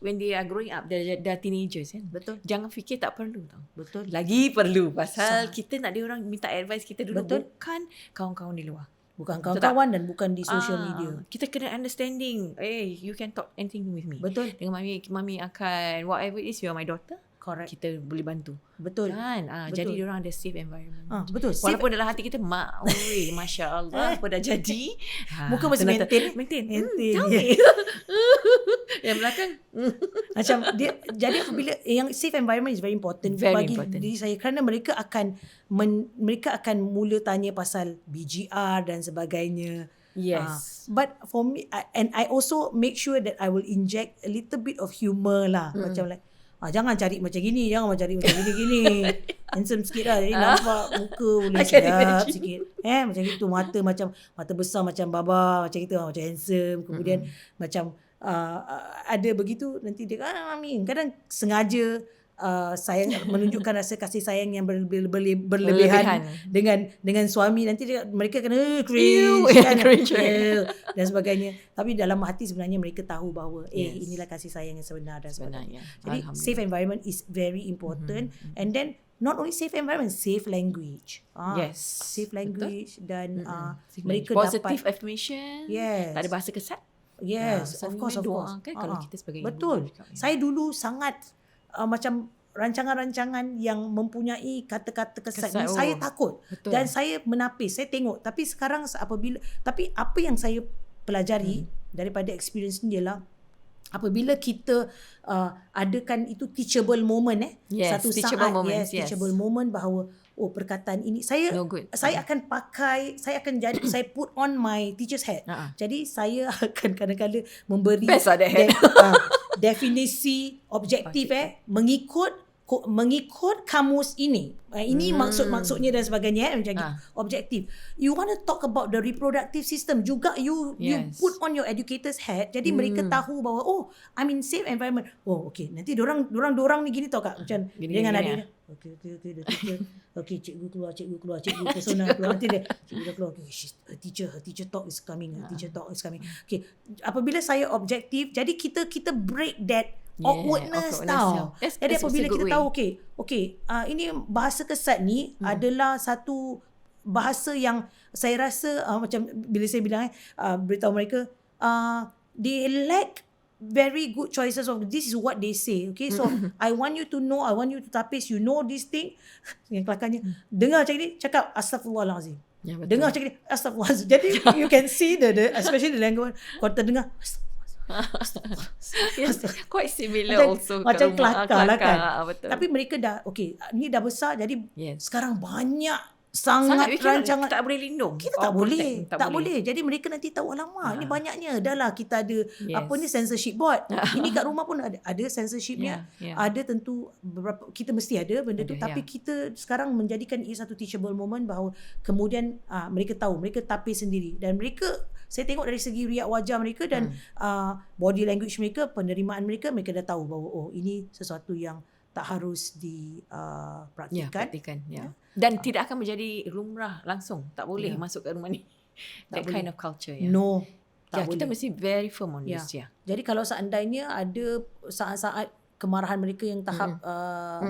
B: when they are growing up, dah teenagers kan.
A: Betul.
B: Jangan fikir tak perlu tau.
A: Betul.
B: Lagi perlu pasal kita nak dia orang minta advice kita dulu.
A: Betul.
B: Bukan kawan-kawan di luar.
A: Bukan kawan-kawan dan bukan di social media.
B: Kita kena understanding. You can talk anything with me.
A: Betul.
B: Dengan mami akan whatever it is, you are my daughter.
A: Correct.
B: Kita boleh bantu.
A: Betul.
B: Kan? Jadi diorang ada safe environment.
A: Betul.
B: Walaupun dalam hati kita, mak, Masya Allah, apa dah jadi.
A: Muka masih maintain.
B: Tell me. Yang belakang.
A: Macam dia, jadi apabila yang safe environment is very important bagi diri saya, kerana mereka akan mula tanya pasal BGR dan sebagainya.
B: Yes.
A: But for me, and I also make sure that I will inject a little bit of humor lah. Macam like, jangan cari macam gini, jangan cari macam gini. Handsome sikit lah, jadi nampak muka boleh sedap sikit. Macam gitu, mata besar macam baba, macam gitu, macam handsome. Kemudian macam ada begitu, nanti dia mami kadang sengaja sayang, menunjukkan rasa kasih sayang yang berlebihan dengan suami. Nanti mereka kena cringe kan, dan sebagainya. Tapi dalam hati sebenarnya mereka tahu bahawa inilah kasih sayang yang sebenar dan sebagainya. Jadi safe environment is very important. And then not only safe environment, safe language. Safe language. Dan mereka
B: positive
A: dapat
B: affirmation.
A: Tak
B: ada bahasa kesat.
A: Of course.
B: Kalau kita sebagai
A: betul. Saya dulu sangat macam rancangan-rancangan yang mempunyai kata-kata kesat ni, saya takut. Betul. Dan saya menapis, saya tengok. Tapi sekarang tapi apa yang saya pelajari daripada experience ni ialah apabila kita adakan itu teachable moment satu
B: teachable
A: saat
B: moments,
A: teachable moment bahawa perkataan ini saya akan pakai, saya akan jadi saya put on my teacher's hat. Jadi saya akan kadang-kadang memberi definisi objektif mengikut mengikut kamus ini. Ini maksudnya dan sebagainya macam objektif. You want to talk about the reproductive system juga, you put on your educator's hat. Jadi mereka tahu bahawa I'm in safe environment. Okay, nanti dorang ni gini tau Kak, macam
B: gini,
A: dengan
B: gini,
A: adik dia. Okay, cikgu keluar, cikgu persona keluar, nanti dia cikgu dah keluar. Okay, her teacher talk is coming. Okay, apabila saya objektif, jadi kita break that awkwardness tau. Jadi apabila kita tahu okay, ini bahasa kesat ni adalah satu bahasa yang saya rasa macam bila saya bilang beritahu mereka they lack very good choices of this is what they say. Okay, so I want you to know, I want you to tapis, you know this thing. Yang kelakarnya dengar macam ni, cakap astaghfirullahalazim.
B: Ya, betul.
A: Dengar macam ni, astaghfirullahalazim. Jadi you can see the especially the language, kalau terdengar
B: yes, quite similar also
A: macam
B: ke rumah
A: kelakar lah kan.
B: Betul.
A: Tapi mereka dah ni dah besar, jadi sekarang banyak
B: sangat
A: rancangan.
B: kita tak boleh lindung.
A: Kita tak boleh. Jadi mereka nanti tahu alamak ni banyaknya. Dah lah kita ada apa ni censorship board. Ini kat rumah pun ada censorshipnya. Ada tentu beberapa, kita mesti ada benda tu. Tapi kita sekarang menjadikan ia satu teachable moment bahawa kemudian mereka tahu, mereka tapis sendiri. Dan mereka, saya tengok dari segi riak wajah mereka dan body language mereka, penerimaan mereka dah tahu bahawa ini sesuatu yang tak harus dipraktikkan.
B: Dan tidak akan menjadi lumrah langsung. Tak boleh masuk ke rumah ni. That kind of culture.
A: No, tak boleh.
B: Kita mesti very firm on this.
A: Jadi kalau seandainya ada saat-saat kemarahan mereka yang tahap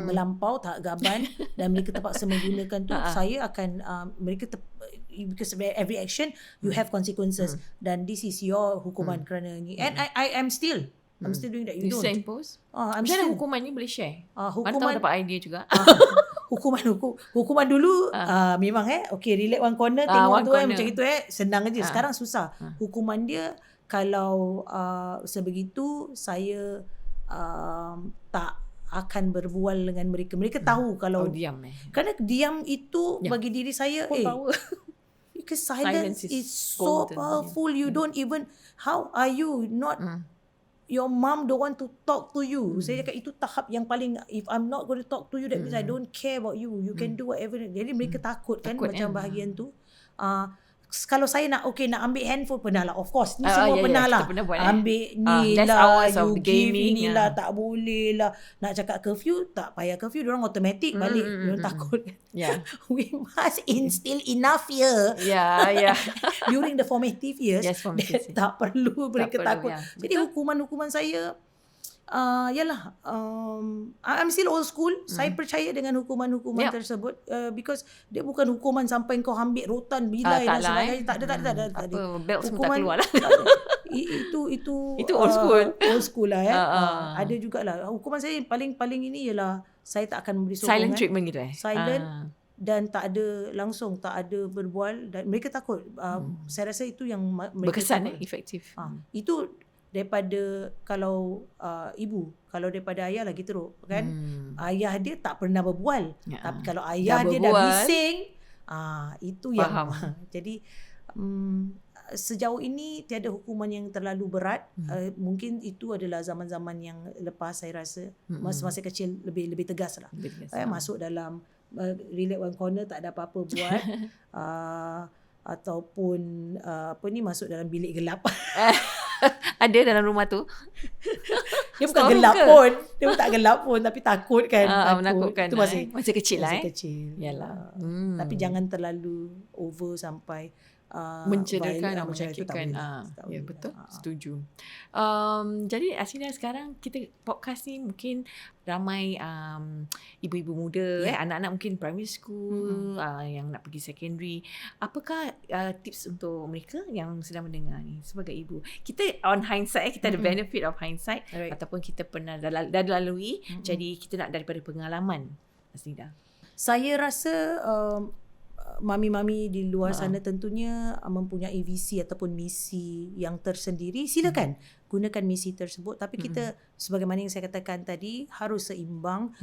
A: melampau, tahap gaban dan mereka terpaksa menggunakan tu, saya akan because every action you have consequences dan this is your hukuman kerana ni. And I'm still doing that. You don't.
B: Same pose.
A: I'm
B: Macam mana
A: still
B: hukuman ni boleh share?
A: hukuman
B: Mana tahu dapat idea juga.
A: Hukuman dulu memang okay, relax one corner tengok tu macam itu senang aja. Sekarang susah. Hukuman dia kalau sebegitu saya tak akan berbual dengan mereka. Mereka tahu kalau
B: diam
A: kerana diam itu bagi diri saya
B: power.
A: Because silence is so powerful. You don't even, how are you not your mom don't want to talk to you. Saya cakap itu tahap yang paling, if I'm not going to talk to you, that means I don't care about you. You can do whatever. Jadi mereka takut kan macam bahagian tu. Kalau saya nak ambil handphone, pernah lah, of course ni semua pernah lah, ambil ni lah, you give ni lah, tak boleh lah. Nak cakap curfew, tak payah curfew, diorang automatic balik. Diorang takut. We must instill enough fear during the formative years. Tak perlu mereka takut. Jadi hukuman saya yalah, I'm still old school. Saya percaya dengan hukuman-hukuman tersebut because dia bukan hukuman sampai kau ambil rotan bilai dan sebagainya. Tak ada.
B: Apa belt semua tak keluar lah.
A: Itu
B: old school.
A: Old school lah Ada jugalah hukuman saya paling ini ialah saya tak akan memberi sokongan.
B: Silent treatment gitu
A: Silent dan tak ada langsung, tak ada berbual dan mereka takut. Saya rasa itu yang mereka
B: berkesan efektif.
A: Itu daripada kalau ibu, kalau daripada ayah lagi teruk kan. Ayah dia tak pernah berbual, tapi kalau ayah dia dah bising, itu yang jadi sejauh ini tiada hukuman yang terlalu berat. Mungkin itu adalah zaman-zaman yang lepas, saya rasa masa kecil lebih tegas lah. Masuk dalam relax one corner, tak ada apa-apa buat. Ataupun masuk dalam bilik gelap.
B: Ada dalam rumah tu.
A: Dia bukan gelap pun. Dia pun tak gelap pun, tapi takut kan.
B: Menakutkan.
A: Itu
B: masih kecil lah.
A: Yalah. Tapi jangan terlalu over sampai
B: mencederakan atau menyakitkan. Ya, betul. Setuju. Jadi Asina, sekarang kita podcast ni mungkin ramai ibu-ibu muda, anak-anak mungkin primary school, yang nak pergi secondary. Apakah tips untuk mereka yang sedang mendengar ni sebagai ibu? Kita on hindsight, kita ada benefit of hindsight, ataupun kita pernah dah lalui, jadi kita nak daripada pengalaman Asina.
A: Saya rasa mami-mami di luar sana tentunya mempunyai visi ataupun misi yang tersendiri. Silakan gunakan misi tersebut, tapi kita sebagaimana yang saya katakan tadi harus seimbang,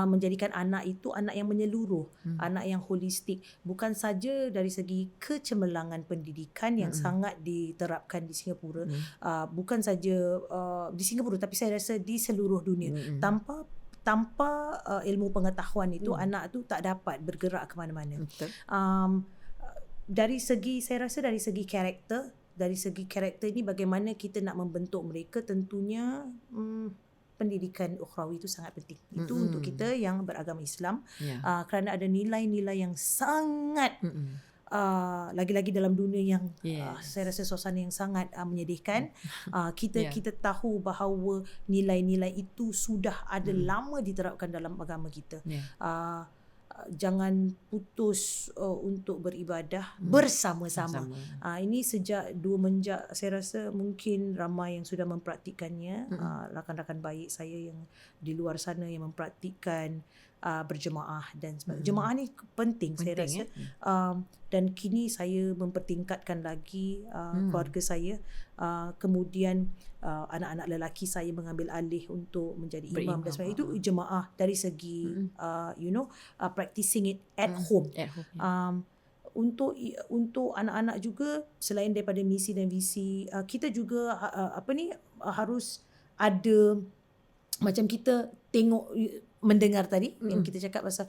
A: menjadikan anak itu anak yang menyeluruh, anak yang holistik, bukan saja dari segi kecemerlangan pendidikan yang sangat diterapkan di Singapura, bukan saja di Singapura tapi saya rasa di seluruh dunia, tanpa ilmu pengetahuan itu anak tu tak dapat bergerak ke mana-mana.
B: Betul.
A: Dari segi, saya rasa dari segi karakter ini bagaimana kita nak membentuk mereka, tentunya pendidikan ukhrawi itu sangat penting. Itu untuk kita yang beragama Islam, kerana ada nilai-nilai yang sangat lagi-lagi dalam dunia yang saya rasa suasana yang sangat menyedihkan. Kita tahu bahawa nilai-nilai itu sudah ada lama diterapkan dalam agama kita. Jangan putus untuk beribadah bersama-sama. Ini sejak menjak saya rasa mungkin ramai yang sudah mempraktikannya. Rakan-rakan baik saya yang di luar sana yang mempraktikkan berjemaah dan sebagainya. Jemaah ni penting saya rasa. Dan kini saya mempertingkatkan lagi keluarga saya. Kemudian anak-anak lelaki saya mengambil alih untuk menjadi imam dan sebagainya. Itu jemaah dari segi practicing it at home. Untuk anak-anak juga, selain daripada misi dan visi, kita juga harus ada, macam kita tengok, mendengar tadi yang kita cakap pasal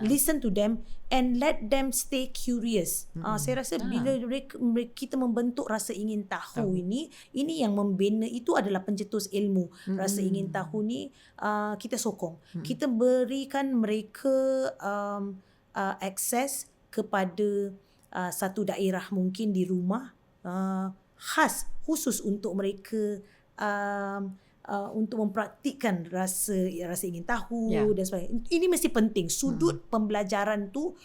A: listen to them and let them stay curious. Saya rasa bila kita membentuk rasa ingin tahu ini yang membina, itu adalah pencetus ilmu. Rasa ingin tahu ni kita sokong. Kita berikan mereka akses kepada satu daerah mungkin di rumah khusus untuk mereka untuk mempraktikkan rasa ingin tahu dan sebagainya. Ini mesti penting. Sudut pembelajaran tu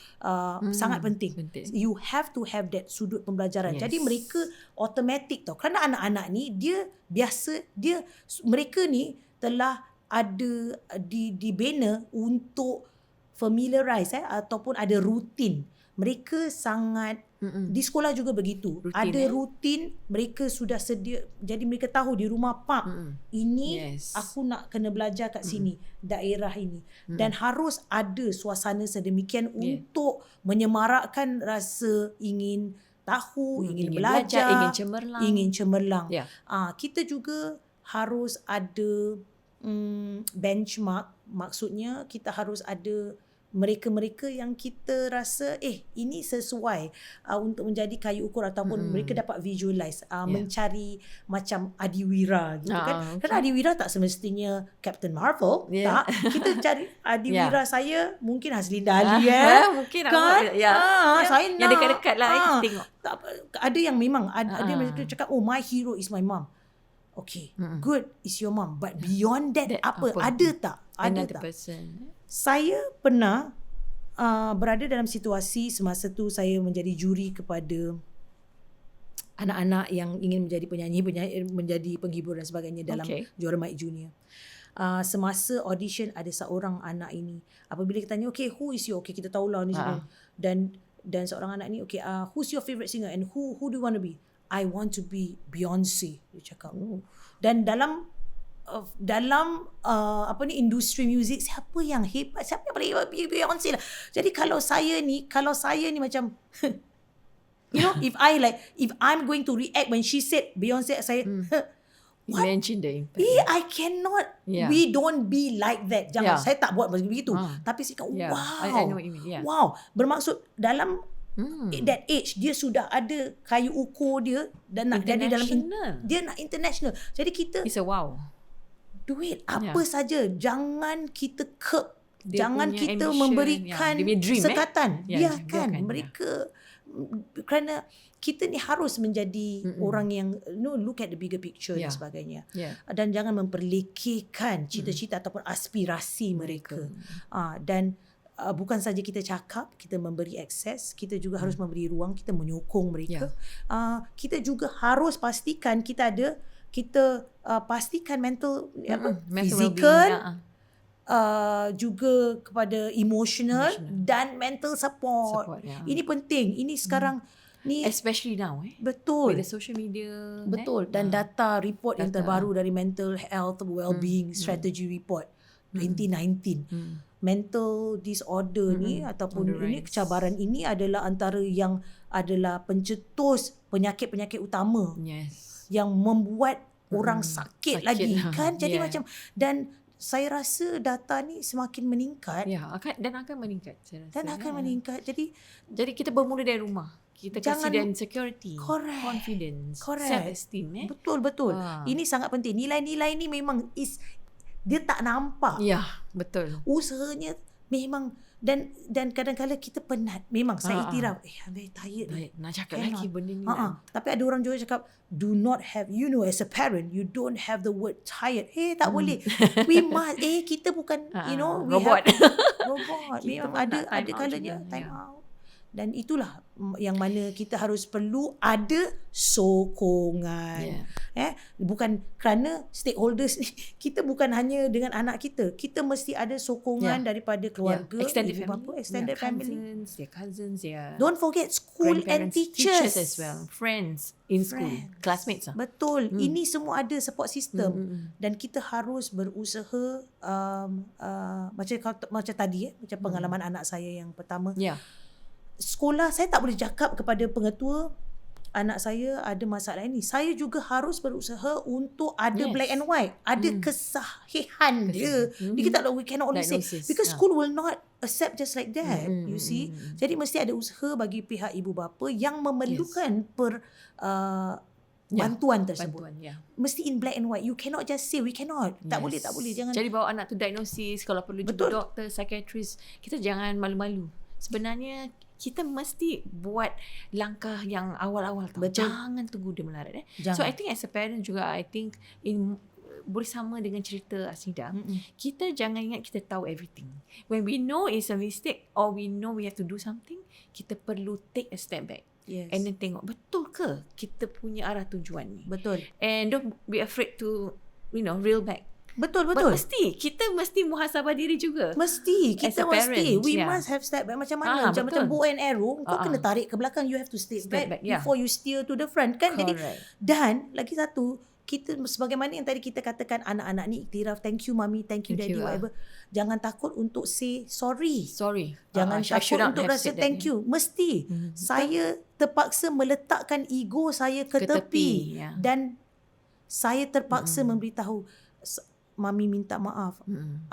A: sangat penting. You have to have that sudut pembelajaran. Jadi mereka automatic tau. Kerana anak-anak ni mereka ni telah ada dibina untuk familiarize ataupun ada rutin. Mereka sangat di sekolah juga begitu. Ada rutin, mereka sudah sedia. Jadi mereka tahu di rumah ini aku nak kena belajar kat sini, daerah ini. Dan harus ada suasana sedemikian untuk menyemarakkan rasa ingin tahu, ingin belajar, ingin cemerlang. Kita juga harus ada benchmark. Maksudnya kita harus ada mereka-mereka yang kita rasa ini sesuai untuk menjadi kayu ukur, ataupun mereka dapat visualize, mencari macam Adiwira gitu kan. Kerana Adiwira tak semestinya Captain Marvel, tak. Kita cari Adiwira saya mungkin Haslinda Ali
B: mungkin
A: kan. Saya
B: yang
A: nak
B: dekat-dekat lah kita tengok.
A: Ada yang memang ada mereka cakap my hero is my mom. Okay, good is your mom, but beyond that, apa? Ada tak? Ada tak? Saya pernah berada dalam situasi semasa tu saya menjadi juri kepada anak-anak yang ingin menjadi penyanyi, menjadi penghibur dan sebagainya dalam Juara Mic Junior. Semasa audition, ada seorang anak ini, apabila kita tanya, okay, who is your, okay, kita tahulah ni semua. Dan seorang anak ni, okay, who's your favourite singer and who do you want to be? I want to be Beyonce, dia cakap. Dan dalam industri muzik, siapa yang hebat, siapa yang paling hebat? Beyonce lah. Jadi kalau saya ni macam if I'm going to react when she said Beyonce, saya what?
B: Imagine the impact.
A: I cannot. We don't be like that. Jangan, saya tak buat begitu. Tapi saya kata, wow.
B: I know what you mean.
A: Wow. Bermaksud dalam that age dia sudah ada kayu ukur dia dan nak jadi dalam dia nak international. Jadi kita
B: it's a wow.
A: Duit apa saja, jangan kita curb, jangan kita
B: ambition,
A: memberikan sekatan. Biarkan mereka, kerana kita ni harus menjadi orang yang look at the bigger picture dan sebagainya. Dan jangan memperlekehkan cita-cita ataupun aspirasi mereka. Dan bukan saja kita cakap, kita memberi akses, kita juga harus memberi ruang, kita menyokong mereka. Kita juga harus pastikan pastikan mental physical, juga kepada emotional dan mental support. Ini penting. Ini sekarang ni,
B: especially now
A: betul,
B: with the social media,
A: betul. Dan data report yang terbaru dari Mental Health Wellbeing Strategy Report 2019, mental disorder ni ataupun ini kecabaran ini adalah antara yang adalah pencetus penyakit-penyakit utama yang membuat orang sakit lagi kan. Jadi macam, dan saya rasa data ni semakin meningkat
B: Ya, akan meningkat saya rasa.
A: dan akan meningkat.
B: Jadi kita bermula dari rumah. Kita kasih dia security,
A: Correct.
B: confidence,
A: Correct.
B: self-esteem.
A: Betul. Ini sangat penting. Nilai-nilai ni memang dia tak nampak.
B: Ya, betul.
A: Usahanya memang dan kadang-kadang kita penat. Memang saya iktiraf, I'm very tired.
B: Baik, nak cakap
A: Cannot.
B: lagi benda ni.
A: Tapi ada orang juga cakap, do not have, as a parent, you don't have the word tired. Tak boleh. We must, kita bukan, we
B: robot.
A: Robot.
B: Kita
A: Memang
B: pun
A: ada
B: nak time out
A: kalanya
B: juga,
A: time
B: ya.
A: out. Dan itulah yang mana kita harus perlu ada sokongan. Bukan kerana stakeholders ni, kita bukan hanya dengan anak kita. Kita mesti ada sokongan daripada keluarga,
B: extended
A: ibu
B: family,
A: bapa, extended family.
B: Cousins,
A: Don't forget school and teachers
B: as well, friends in school, classmates.
A: Betul. Ini semua ada support system dan kita harus berusaha macam tadi macam pengalaman anak saya yang pertama. Sekolah saya tak boleh cakap kepada pengetua anak saya ada masalah ini. Saya juga harus berusaha untuk ada black and white, ada kesahihan dia. We cannot only say because school will not accept just like that. You see. Jadi mesti ada usaha bagi pihak ibu bapa yang memerlukan bantuan tersebut. Mesti in black and white. You cannot just say we cannot. Tak boleh. Jangan.
B: Jadi bawa anak tu diagnosis, kalau perlu jumpa doktor, psychiatrist. Kita jangan malu-malu. Sebenarnya kita mesti buat langkah yang awal-awal tau. Jangan tunggu dia melarat. So I think as a parent juga, I think bersama dengan cerita Asnida, kita jangan ingat kita tahu everything. When we know it's a mistake or we know we have to do something, kita perlu take a step back. And then tengok betul ke kita punya arah tujuan ni.
A: Betul.
B: And don't be afraid to reel back.
A: Betul.
B: Kita mesti muhasabah diri juga.
A: Kita mesti. We must have step back. Macam mana? Macam bow and arrow, kau kena tarik ke belakang. You have to step back before you steer to the front. Kan? Jadi, dan lagi satu, kita sebagaimana yang tadi kita katakan, anak-anak ni iktiraf, thank you mami, thank you daddy, whatever. Jangan takut untuk say sorry. Jangan takut untuk rasa thank you. Mesti. Saya terpaksa meletakkan ego saya ke tepi. Dan saya terpaksa memberitahu, mami minta maaf.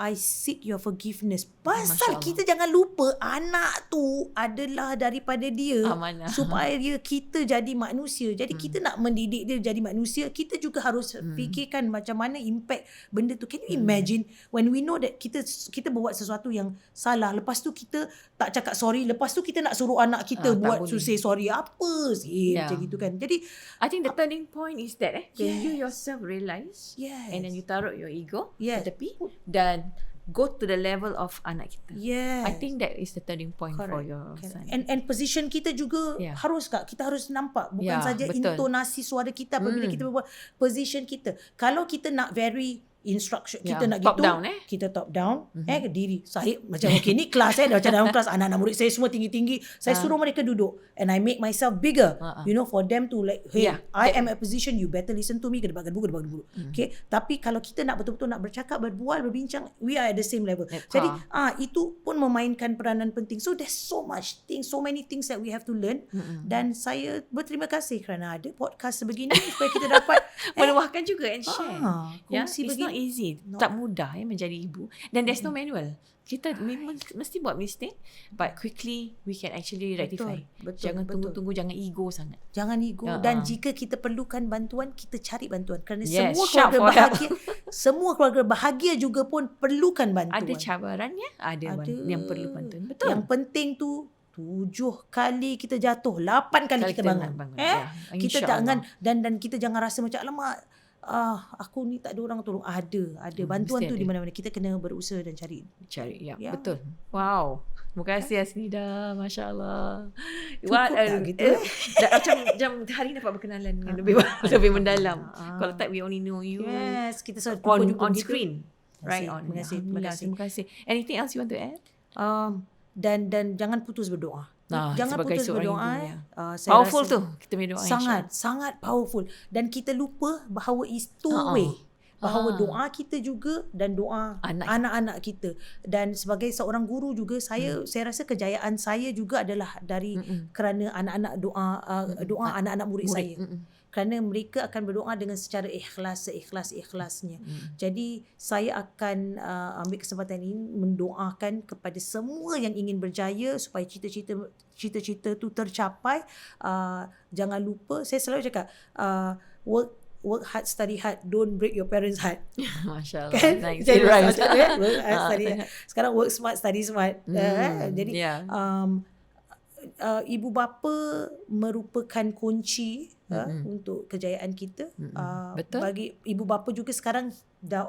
A: I seek your forgiveness. Pasal kita jangan lupa anak tu adalah daripada dia.
B: Amanah.
A: Supaya kita jadi manusia. Jadi kita nak mendidik dia jadi manusia, kita juga harus fikirkan macam mana impact benda tu. Can you imagine when we know that kita buat sesuatu yang salah, lepas tu kita tak cakap sorry, lepas tu kita nak suruh anak kita buat say sorry. Apa sih macam gitu kan. Jadi
B: I think the turning point is that when you yourself realize and then you taruh your ego ke tepi dan go to the level of anak kita. I think that is the turning point for your son.
A: And position kita juga harus kita harus nampak bukan saja intonasi suara kita apabila kita berbuat, position kita. Kalau kita nak very instruction, kita nak
B: top
A: gitu,
B: down,
A: kita top down, diri saya macam ni kelas macam dalam kelas anak-anak murid saya semua tinggi-tinggi, saya suruh mereka duduk and I make myself bigger, for them to like, hey, I am a position, you better listen to me, gedebak gedebuk. Okay, tapi kalau kita nak betul-betul nak bercakap, berbual, berbincang, we are at the same level. Jadi itu pun memainkan peranan penting. So there's so many things that we have to learn. Dan saya berterima kasih kerana ada podcast sebegini supaya kita dapat
B: meluahkan juga and share.
A: Kongsi
B: it's
A: begini.
B: not easy. Tak mudah menjadi ibu. Dan there's no manual. Kita memang mesti buat mistake, but quickly we can actually rectify. Jangan tunggu-tunggu, jangan ego sangat.
A: Jangan ego. Dan jika kita perlukan bantuan, kita cari bantuan. Kerana semua keluarga bahagia juga pun perlukan bantuan.
B: Ada cabarannya, ada yang perlu bantuan. Betul.
A: Yang penting tu 7 kali kita jatuh, 8 kali kita bangun. Kita jangan dan kita jangan rasa macam alamak, aku ni tak ada orang tolong. Ada bantuan tu di mana-mana. Kita kena berusaha dan cari.
B: Betul. Wow. Terima kasih Asnida, masya-Allah.
A: Gitu.
B: Macam hari ni dapat berkenalan dengan lebih mendalam. Kalau tak we only know you.
A: Yes, kita selalu
B: on screen. Right on.
A: Terima kasih.
B: Anything else you want to add?
A: Dan jangan putus berdoa. Jangan putus berdoa.
B: Powerful tu kita berdoa.
A: Sangat powerful. Dan kita lupa bahawa is two way. bahawa doa kita juga dan doa anak-anak kita. Dan sebagai seorang guru juga saya rasa kejayaan saya juga adalah dari kerana anak-anak doa anak-anak murid saya. Kerana mereka akan berdoa dengan secara ikhlasnya. Jadi saya akan ambil kesempatan ini mendoakan kepada semua yang ingin berjaya supaya cita-cita tu tercapai. Jangan lupa, saya selalu cakap work hard, study hard, don't break your parents' heart.
B: Masya Allah.
A: Kan?
B: Nice.
A: Jadi
B: Right.
A: work hard, study hard. Sekarang work smart, study smart. Jadi ibu bapa merupakan kunci untuk kejayaan kita.
B: Betul.
A: Bagi ibu bapa juga sekarang dah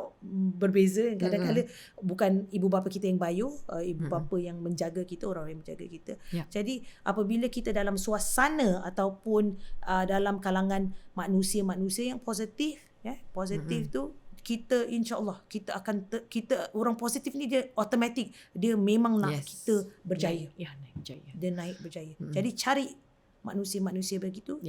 A: berbeza. Kadang-kadang bukan ibu bapa kita yang bayuh, ibu bapa yang menjaga kita, orang yang menjaga kita. Jadi apabila kita dalam suasana ataupun dalam kalangan manusia-manusia yang positif, positif tu kita insya-Allah kita akan kita orang positif ni dia automatik dia memang nak kita berjaya.
B: Naik berjaya.
A: Dia naik berjaya. Jadi cari manusia-manusia begitu.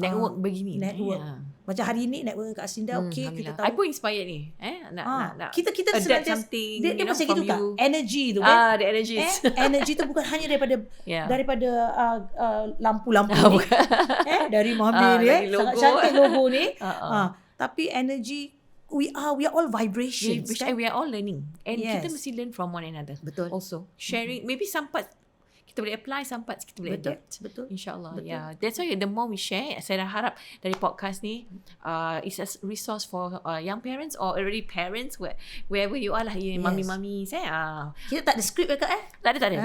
B: Network begini.
A: Network. Macam hari ni network kat Asinda okey kita tahu.
B: I pun inspired ni. Nak
A: kita
B: adapt something.
A: Dia macam gitu kan. Energy tu
B: kan. The energies.
A: Energy tu bukan hanya daripada lampu-lampu ni. Dari mobil sangat cantik logo ni. Tapi energy we are all vibrations.
B: We are all learning. And kita mesti learn from one another.
A: Betul.
B: Also sharing maybe sampai kita boleh apply, sampai kita boleh adapt.
A: Betul.
B: InsyaAllah. That's why the more we share, saya dah harap dari podcast ni it's a resource for young parents or already parents wherever you are lah, mami-mami saya.
A: Kita tak ada skrip ke Kak?
B: Tak ada.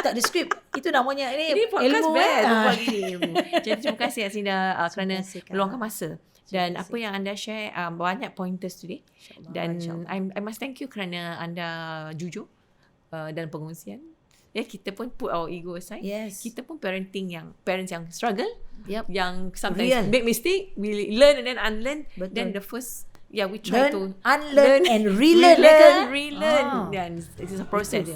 A: Tak ada skrip. Itu namanya
B: ini podcast
A: ilmu
B: best. Jadi terima kasih Asinda kerana meluangkan masa. Dan apa yang anda share banyak pointers today. Dan I must thank you kerana anda jujur dalam pengungsian. Kita pun put our ego aside. Kita pun parents yang struggle, yang sometimes make mistake, we learn and then unlearn. Then the first we try to
A: unlearn and relearn.
B: Dan it is a process.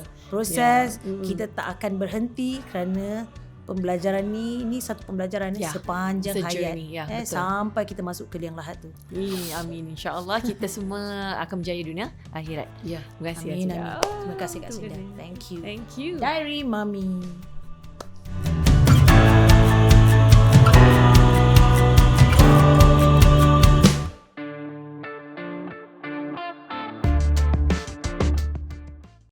A: Kita tak akan berhenti kerana pembelajaran ni satu pembelajaran sepanjang hayat sampai kita masuk ke liang lahat tu.
B: Amin. InsyaAllah kita semua akan berjaya dunia akhirat. Terima kasih.
A: Terima kasih Kak Sinda. Thank you.
B: Thank you.
A: Diary Mami.